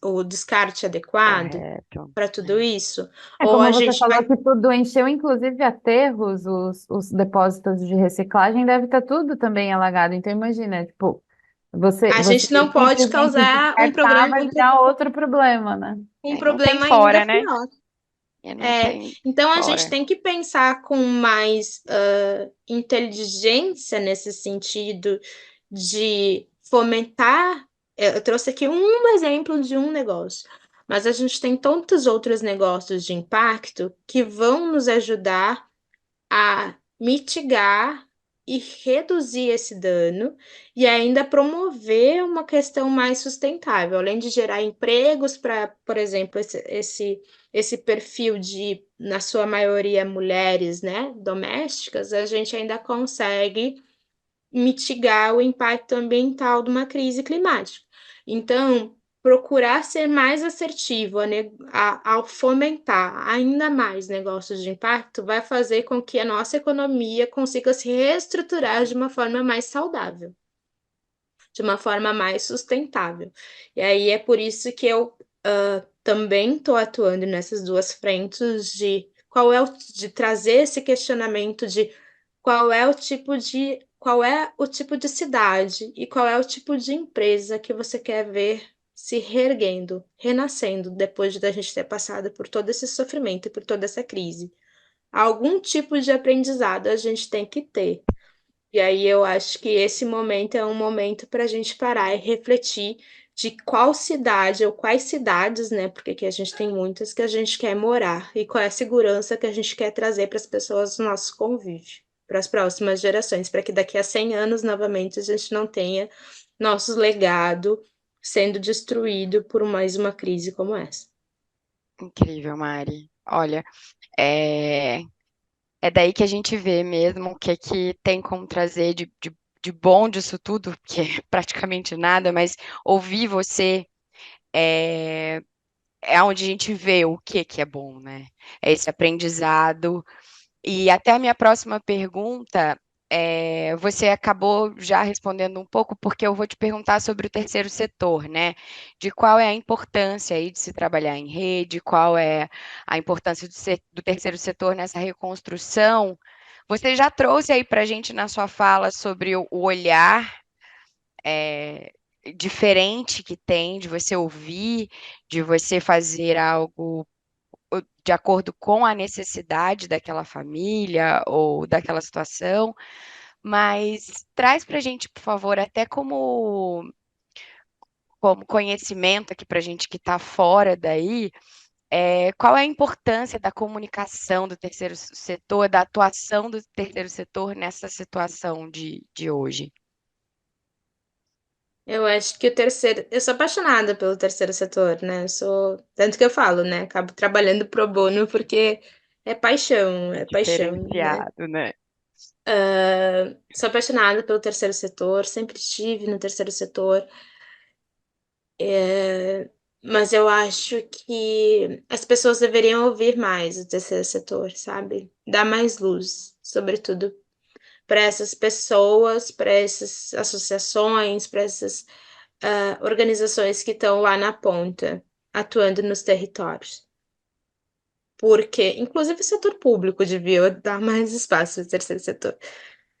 o descarte adequado Correto. para tudo isso? É Ou como a você gente falou vai. que tudo encheu, inclusive aterros, os depósitos de reciclagem, deve estar tudo também alagado. Então, imagina, tipo, A você gente não pode simplesmente causar descartar vai virar outro problema, né? um Não tem problema ainda fora, né? pior. Não tem Então a gente fora. tem que pensar com mais inteligência nesse sentido de fomentar. Eu trouxe aqui um exemplo de um negócio, mas a gente tem tantos outros negócios de impacto que vão nos ajudar a mitigar e reduzir esse dano e ainda promover uma questão mais sustentável, além de gerar empregos para, por exemplo, esse perfil de, na sua maioria, mulheres, né, domésticas, a gente ainda consegue mitigar o impacto ambiental de uma crise climática. Então, procurar ser mais assertivo ao fomentar ainda mais negócios de impacto vai fazer com que a nossa economia consiga se reestruturar de uma forma mais saudável, de uma forma mais sustentável. E aí é por isso que eu também estou atuando nessas duas frentes de trazer esse questionamento de qual é o tipo de cidade e qual é o tipo de empresa que você quer ver se reerguendo, renascendo depois de a gente ter passado por todo esse sofrimento e por toda essa crise. Algum tipo de aprendizado a gente tem que ter. E aí eu acho que esse momento é um momento para a gente parar e refletir de qual cidade ou quais cidades, né? Porque aqui a gente tem muitas que a gente quer morar e qual é a segurança que a gente quer trazer para as pessoas do nosso convívio, para as próximas gerações, para que daqui a 100 anos novamente a gente não tenha nosso legado sendo destruído por mais uma crise como essa. Incrível, Mari. Olha, é, é daí que a gente vê mesmo o que é que tem como trazer de bom disso tudo, que é praticamente nada, mas ouvir você é, é onde a gente vê o que é bom, né? É esse aprendizado. E até a minha próxima pergunta, você acabou já respondendo um pouco, porque eu vou te perguntar sobre o terceiro setor, né? De qual é a importância aí de se trabalhar em rede, qual é a importância do terceiro setor nessa reconstrução. Você já trouxe aí para a gente na sua fala sobre o olhar é, diferente que tem de você ouvir, de você fazer algo de acordo com a necessidade daquela família ou daquela situação, mas traz para a gente, por favor, até como conhecimento aqui para a gente que está fora daí, qual é a importância da comunicação do terceiro setor, da atuação do terceiro setor nessa situação de hoje? Eu acho que o terceiro. Eu sou apaixonada pelo terceiro setor, né? Eu sou. Tanto que eu falo, né? Acabo trabalhando pro bono porque é paixão, né? Diferenciado, né? Sou apaixonada pelo terceiro setor, sempre estive no terceiro setor, mas eu acho que as pessoas deveriam ouvir mais o terceiro setor, sabe? Dar mais luz, sobretudo para essas pessoas, para essas associações, para essas organizações que estão lá na ponta, atuando nos territórios. Porque, inclusive, o setor público devia dar mais espaço ao terceiro setor.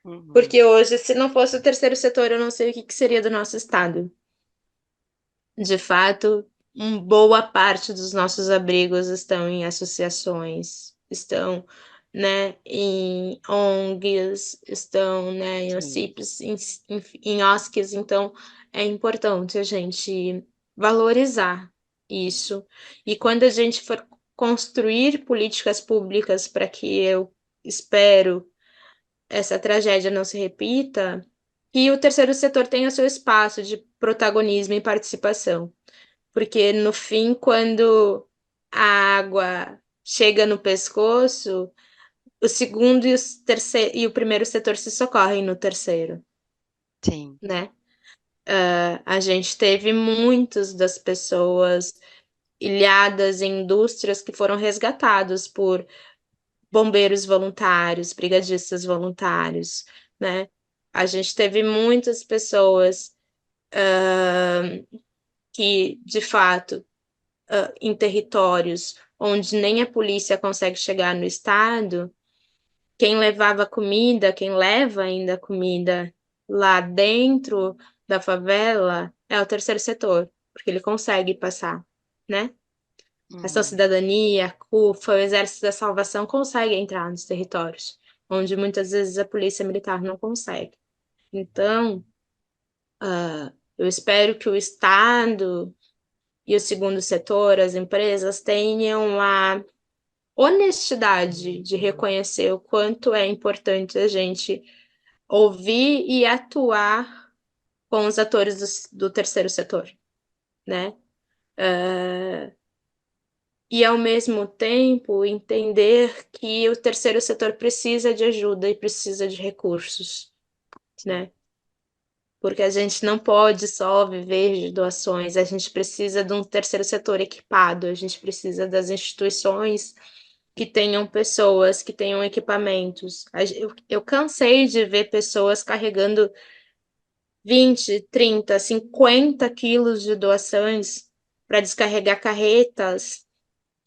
Uhum. Porque hoje, se não fosse o terceiro setor, eu não sei o que seria do nosso estado. De fato, boa parte dos nossos abrigos estão em associações, estão, né, em ONGs, estão, né, em Sim. OCIPs, em OSCs, então é importante a gente valorizar isso. E quando a gente for construir políticas públicas para que eu espero essa tragédia não se repita, que o terceiro setor tenha seu espaço de protagonismo e participação. Porque no fim, quando a água chega no pescoço, o segundo e o primeiro setor se socorrem no terceiro, Sim. né? A gente teve muitas das pessoas ilhadas em indústrias que foram resgatados por bombeiros voluntários, brigadistas voluntários, né? A gente teve muitas pessoas que, de fato, em territórios onde nem a polícia consegue chegar no estado, quem levava comida, quem leva ainda comida lá dentro da favela é o terceiro setor, porque ele consegue passar, né? Ação Cidadania, a CUFA, o Exército da Salvação consegue entrar nos territórios, onde muitas vezes a polícia militar não consegue. Então, eu espero que o Estado e o segundo setor, as empresas, tenham a honestidade de reconhecer o quanto é importante a gente ouvir e atuar com os atores do terceiro setor, né? E, ao mesmo tempo, entender que o terceiro setor precisa de ajuda e precisa de recursos, né? Porque a gente não pode só viver de doações, a gente precisa de um terceiro setor equipado, a gente precisa das instituições que tenham pessoas, que tenham equipamentos. Eu cansei de ver pessoas carregando 20, 30, 50 quilos de doações para descarregar carretas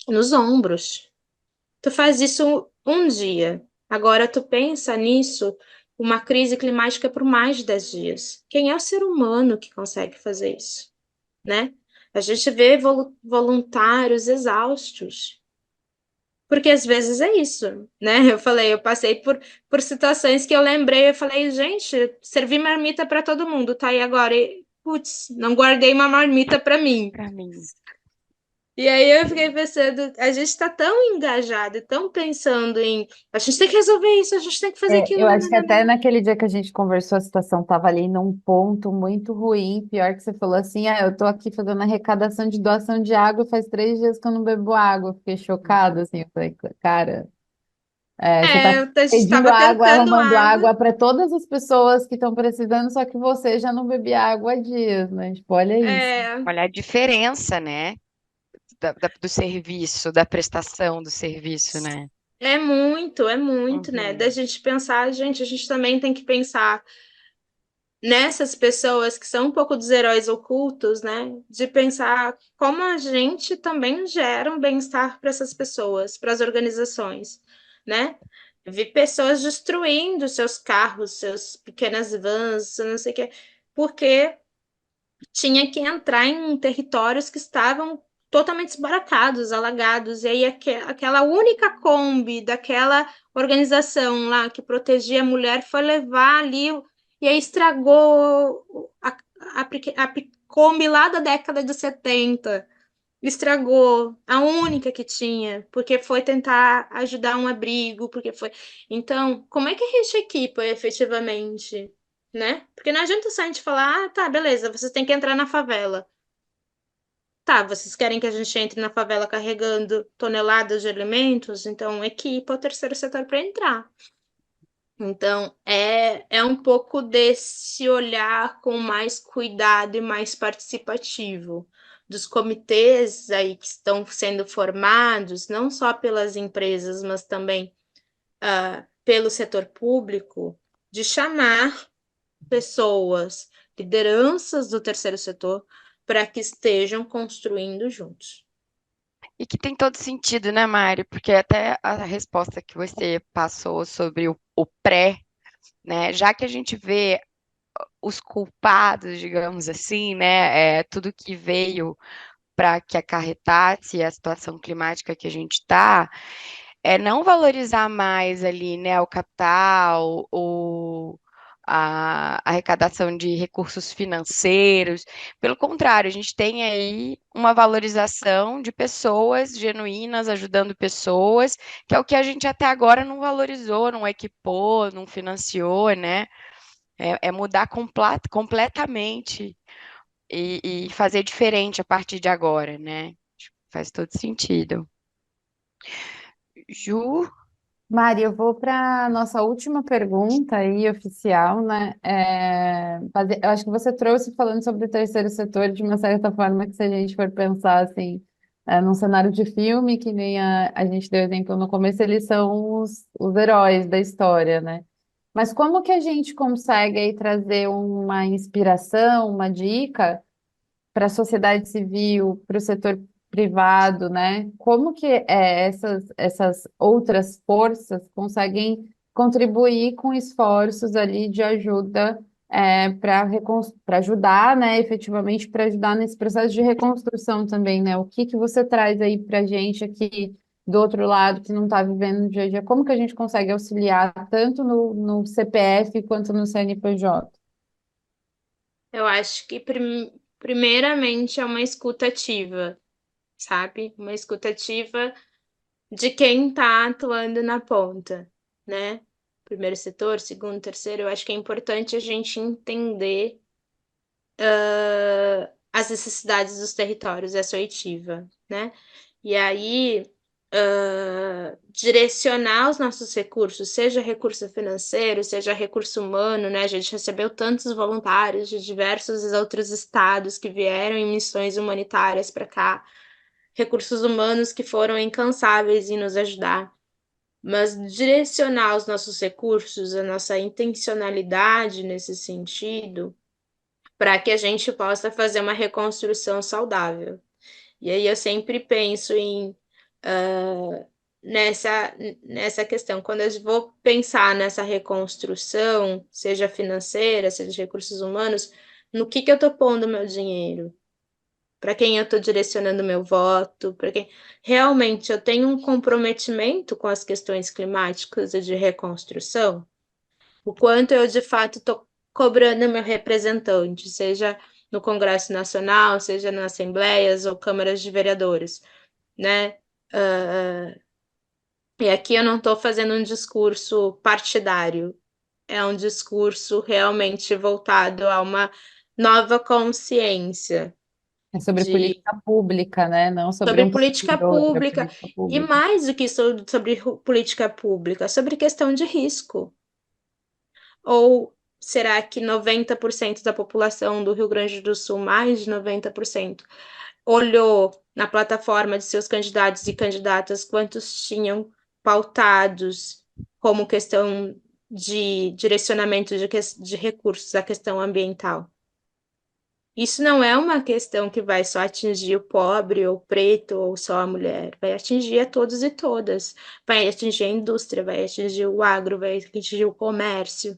nos ombros. Tu faz isso um dia. Agora tu pensa nisso, uma crise climática por mais de 10 dias. Quem é o ser humano que consegue fazer isso, né? A gente vê voluntários exaustos. Porque às vezes é isso, né? Eu passei por situações que eu lembrei, eu falei, gente, servi marmita para todo mundo, tá? E agora, putz, não guardei uma marmita para mim. Para mim. E aí eu fiquei pensando, a gente está tão engajado, e tão pensando em a gente tem que resolver isso, a gente tem que fazer aquilo. Eu acho que até naquele dia que a gente conversou, a situação estava ali num ponto muito ruim. Pior que você falou assim: ah, eu tô aqui fazendo arrecadação de doação de água, faz 3 dias que eu não bebo água. Eu fiquei chocada, assim. Eu falei, cara, você está A gente pedindo estava água, tentando arrumando água. água para todas as pessoas que estão precisando, só que você já não bebia água há dias, né? Tipo, olha isso. É, Olha a diferença, né? Do serviço, da prestação do serviço, né? é muito, né? Da Uhum. gente pensar, gente, a gente também tem que pensar nessas pessoas que são um pouco dos heróis ocultos, né? De pensar como a gente também gera um bem-estar para essas pessoas, para as organizações, né? Vi pessoas destruindo seus carros, seus pequenas vans, não sei o quê, porque tinha que entrar em territórios que estavam totalmente esbaracados, alagados, e aí aquela única Kombi daquela organização lá que protegia a mulher foi levar ali, e aí estragou a Kombi lá da década de 70, estragou a única que tinha, porque foi tentar ajudar um abrigo, porque foi. Então, como é que a gente equipa efetivamente, né? Porque não adianta só a gente falar, ah, tá, beleza, vocês têm que entrar na favela. Tá, vocês querem que a gente entre na favela carregando toneladas de alimentos? Então, equipa o terceiro setor para entrar. Então, é um pouco desse olhar com mais cuidado e mais participativo dos comitês aí que estão sendo formados, não só pelas empresas, mas também pelo setor público, de chamar pessoas, lideranças do terceiro setor, para que estejam construindo juntos. E que tem todo sentido, né, Mari? Porque até a resposta que você passou sobre o pré, né? Já que a gente vê os culpados, digamos assim, né? Tudo que veio para que acarretasse a situação climática que a gente está, não valorizar mais ali, né, o capital, a arrecadação de recursos financeiros. Pelo contrário, a gente tem aí uma valorização de pessoas genuínas ajudando pessoas, que é o que a gente até agora não valorizou, não equipou, não financiou, né? É mudar completamente e fazer diferente a partir de agora, né? Faz todo sentido. Ju, Mari, eu vou para a nossa última pergunta aí, oficial, né? Eu acho que você trouxe falando sobre o terceiro setor de uma certa forma que se a gente for pensar assim, num cenário de filme, que nem a gente deu exemplo no começo, eles são os heróis da história, né? Mas como que a gente consegue aí trazer uma inspiração, uma dica para a sociedade civil, para o setor privado, né? Como que essas outras forças conseguem contribuir com esforços ali de ajuda para ajudar, né, efetivamente para ajudar nesse processo de reconstrução também, né? O que que você traz aí para a gente aqui do outro lado que não está vivendo no dia a dia? Como que a gente consegue auxiliar tanto no CPF quanto no CNPJ? Eu acho que, primeiramente, é uma escuta ativa, sabe? Uma escuta ativa de quem está atuando na ponta, né? Primeiro setor, segundo, terceiro, eu acho que é importante a gente entender as necessidades dos territórios, essa oitiva, né? E aí, direcionar os nossos recursos, seja recurso financeiro, seja recurso humano, né? A gente recebeu tantos voluntários de diversos outros estados que vieram em missões humanitárias para cá, recursos humanos que foram incansáveis em nos ajudar. Mas direcionar os nossos recursos, a nossa intencionalidade nesse sentido, para que a gente possa fazer uma reconstrução saudável. E aí eu sempre penso nessa questão. Quando eu vou pensar nessa reconstrução, seja financeira, seja de recursos humanos, no que eu estou pondo meu dinheiro? Para quem eu estou direcionando meu voto? Para quem realmente eu tenho um comprometimento com as questões climáticas e de reconstrução? O quanto eu de fato estou cobrando meu representante, seja no Congresso Nacional, seja nas assembleias ou câmaras de vereadores, né? E aqui eu não estou fazendo um discurso partidário, é um discurso realmente voltado a uma nova consciência É sobre de política pública, né? Não sobre sobre um política bastidor, é pública, política e pública. mais do que sobre política pública, sobre questão de risco. Ou será que 90% da população do Rio Grande do Sul, mais de 90%, olhou na plataforma de seus candidatos e candidatas quantos tinham pautados como questão de direcionamento de recursos à questão ambiental? Isso não é uma questão que vai só atingir o pobre, ou o preto, ou só a mulher. Vai atingir a todos e todas. Vai atingir a indústria, vai atingir o agro, vai atingir o comércio.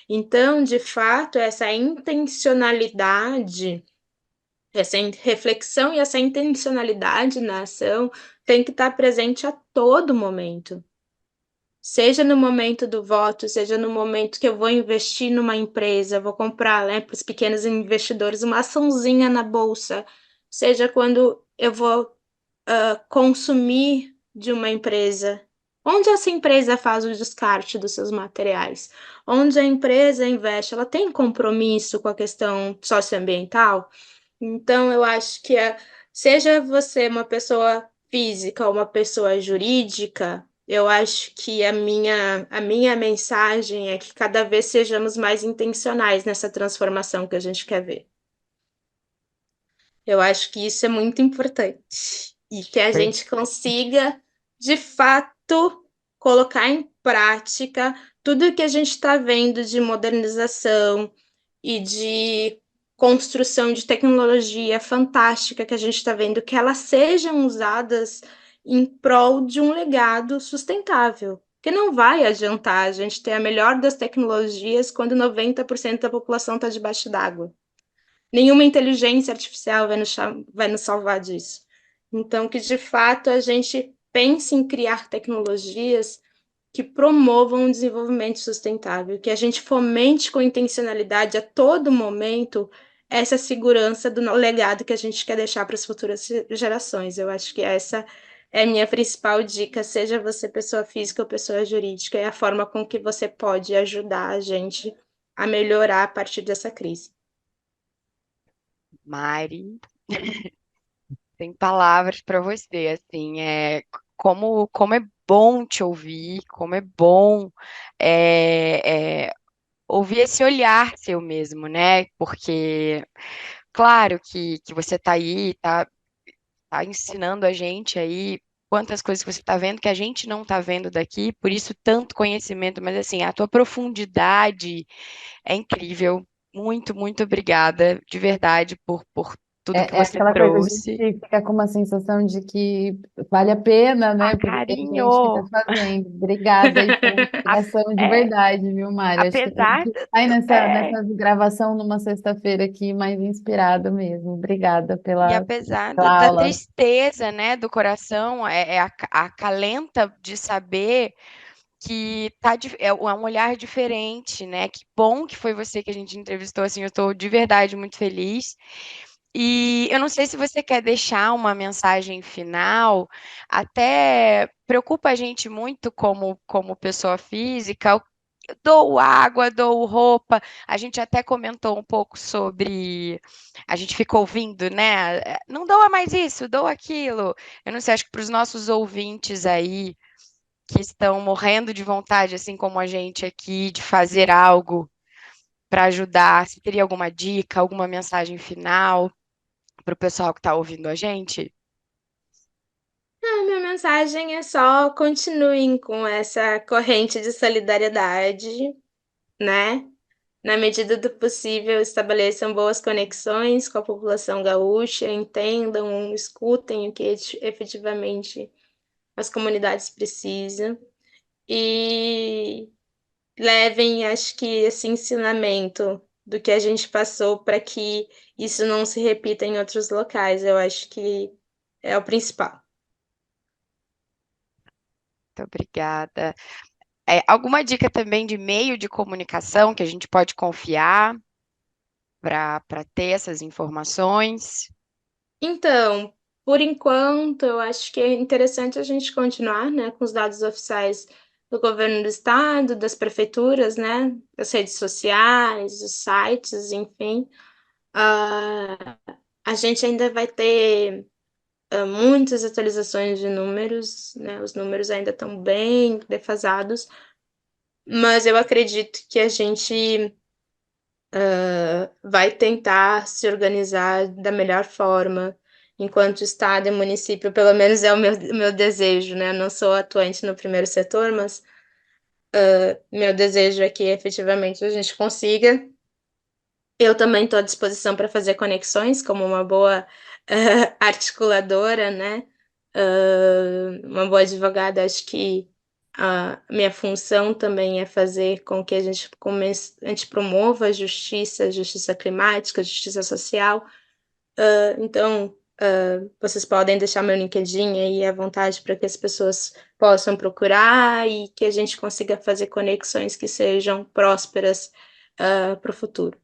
Então, de fato, essa intencionalidade, essa reflexão e essa intencionalidade na ação tem que estar presente a todo momento. Seja no momento do voto, seja no momento que eu vou investir numa empresa, vou comprar, né, para os pequenos investidores uma açãozinha na bolsa, seja quando eu vou consumir de uma empresa. Onde essa empresa faz o descarte dos seus materiais? Onde a empresa investe? Ela tem compromisso com a questão socioambiental? Então, eu acho que seja você uma pessoa física ou uma pessoa jurídica, eu acho que a minha mensagem é que cada vez sejamos mais intencionais nessa transformação que a gente quer ver. Eu acho que isso é muito importante e que a gente consiga, de fato, colocar em prática tudo que a gente está vendo de modernização e de construção de tecnologia fantástica que a gente está vendo, que elas sejam usadas em prol de um legado sustentável. Porque não vai adiantar a gente ter a melhor das tecnologias quando 90% da população está debaixo d'água. Nenhuma inteligência artificial vai nos salvar disso. Então, que de fato a gente pense em criar tecnologias que promovam o desenvolvimento sustentável, que a gente fomente com intencionalidade a todo momento essa segurança do legado que a gente quer deixar para as futuras gerações. Eu acho que essa é a minha principal dica, seja você pessoa física ou pessoa jurídica, é a forma com que você pode ajudar a gente a melhorar a partir dessa crise. Mari, tem palavras para você, assim, como é bom te ouvir, como é bom ouvir esse olhar seu mesmo, né? Porque, claro que você está aí, tá ensinando a gente aí quantas coisas que você está vendo que a gente não está vendo daqui, por isso tanto conhecimento, mas assim, a tua profundidade é incrível. Muito, muito obrigada, de verdade, por tudo que É você aquela coisa, a trouxe. gente fica com uma sensação de que vale a pena, A né, por que a gente está carinho. fazendo. Obrigada aí pela A- inspiração de é, verdade, viu, Mário? Acho que a apesar gente do, sai do- é, nessa gravação numa sexta-feira aqui mais inspirado mesmo. Obrigada e pela, apesar pela da aula. tristeza, né, do coração, acalenta de saber que é um olhar diferente, né? Que bom que foi você que a gente entrevistou, assim, eu estou de verdade muito feliz. E eu não sei se você quer deixar uma mensagem final, até preocupa a gente muito como pessoa física. Eu dou água, dou roupa. A gente até comentou um pouco sobre. A gente ficou ouvindo, né? Não doa mais isso, doa aquilo. Eu não sei, acho que para os nossos ouvintes aí que estão morrendo de vontade, assim como a gente aqui, de fazer algo para ajudar, se teria alguma dica, alguma mensagem final para o pessoal que está ouvindo a gente? A minha mensagem é só continuem com essa corrente de solidariedade, né? Na medida do possível, estabeleçam boas conexões com a população gaúcha, entendam, escutem o que efetivamente as comunidades precisam e levem, acho que, esse ensinamento do que a gente passou para que isso não se repita em outros locais. Eu acho que é o principal. Muito obrigada. Alguma dica também de meio de comunicação que a gente pode confiar? para ter essas informações? Então, por enquanto, eu acho que é interessante a gente continuar, né, com os dados oficiais do governo do estado, das prefeituras, né, das redes sociais, dos sites, enfim. Ah, a gente ainda vai ter muitas atualizações de números, né, os números ainda estão bem defasados, mas eu acredito que a gente vai tentar se organizar da melhor forma, enquanto estado e município, pelo menos é o meu desejo, né, eu não sou atuante no primeiro setor, mas, meu desejo é que efetivamente a gente consiga. Eu também estou à disposição para fazer conexões, como uma boa, articuladora, né, uma boa advogada, acho que a minha função também é fazer com que a gente promova a justiça climática, a justiça social. Então, vocês podem deixar meu LinkedIn aí à vontade para que as pessoas possam procurar e que a gente consiga fazer conexões que sejam prósperas, para o futuro.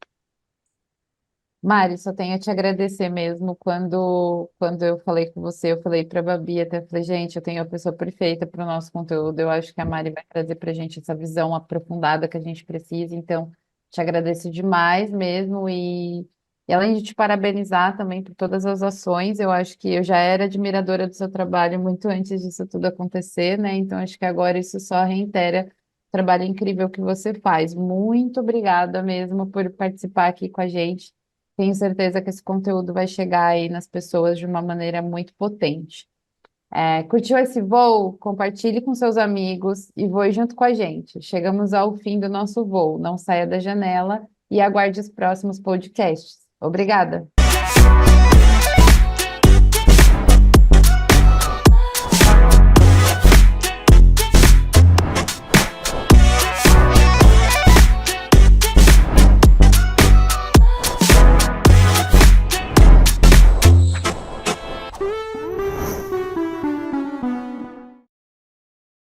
Mari, só tenho a te agradecer mesmo. Quando eu falei com você, eu falei para a Babi, até falei, gente, eu tenho a pessoa perfeita para o nosso conteúdo. Eu acho que a Mari vai trazer para a gente essa visão aprofundada que a gente precisa. Então, te agradeço demais mesmo. E além de te parabenizar também por todas as ações, eu acho que eu já era admiradora do seu trabalho muito antes disso tudo acontecer, né? Então, acho que agora isso só reitera o trabalho incrível que você faz. Muito obrigada mesmo por participar aqui com a gente. Tenho certeza que esse conteúdo vai chegar aí nas pessoas de uma maneira muito potente. Curtiu esse voo? Compartilhe com seus amigos e voe junto com a gente. Chegamos ao fim do nosso voo. Não saia da janela e aguarde os próximos podcasts. Obrigada!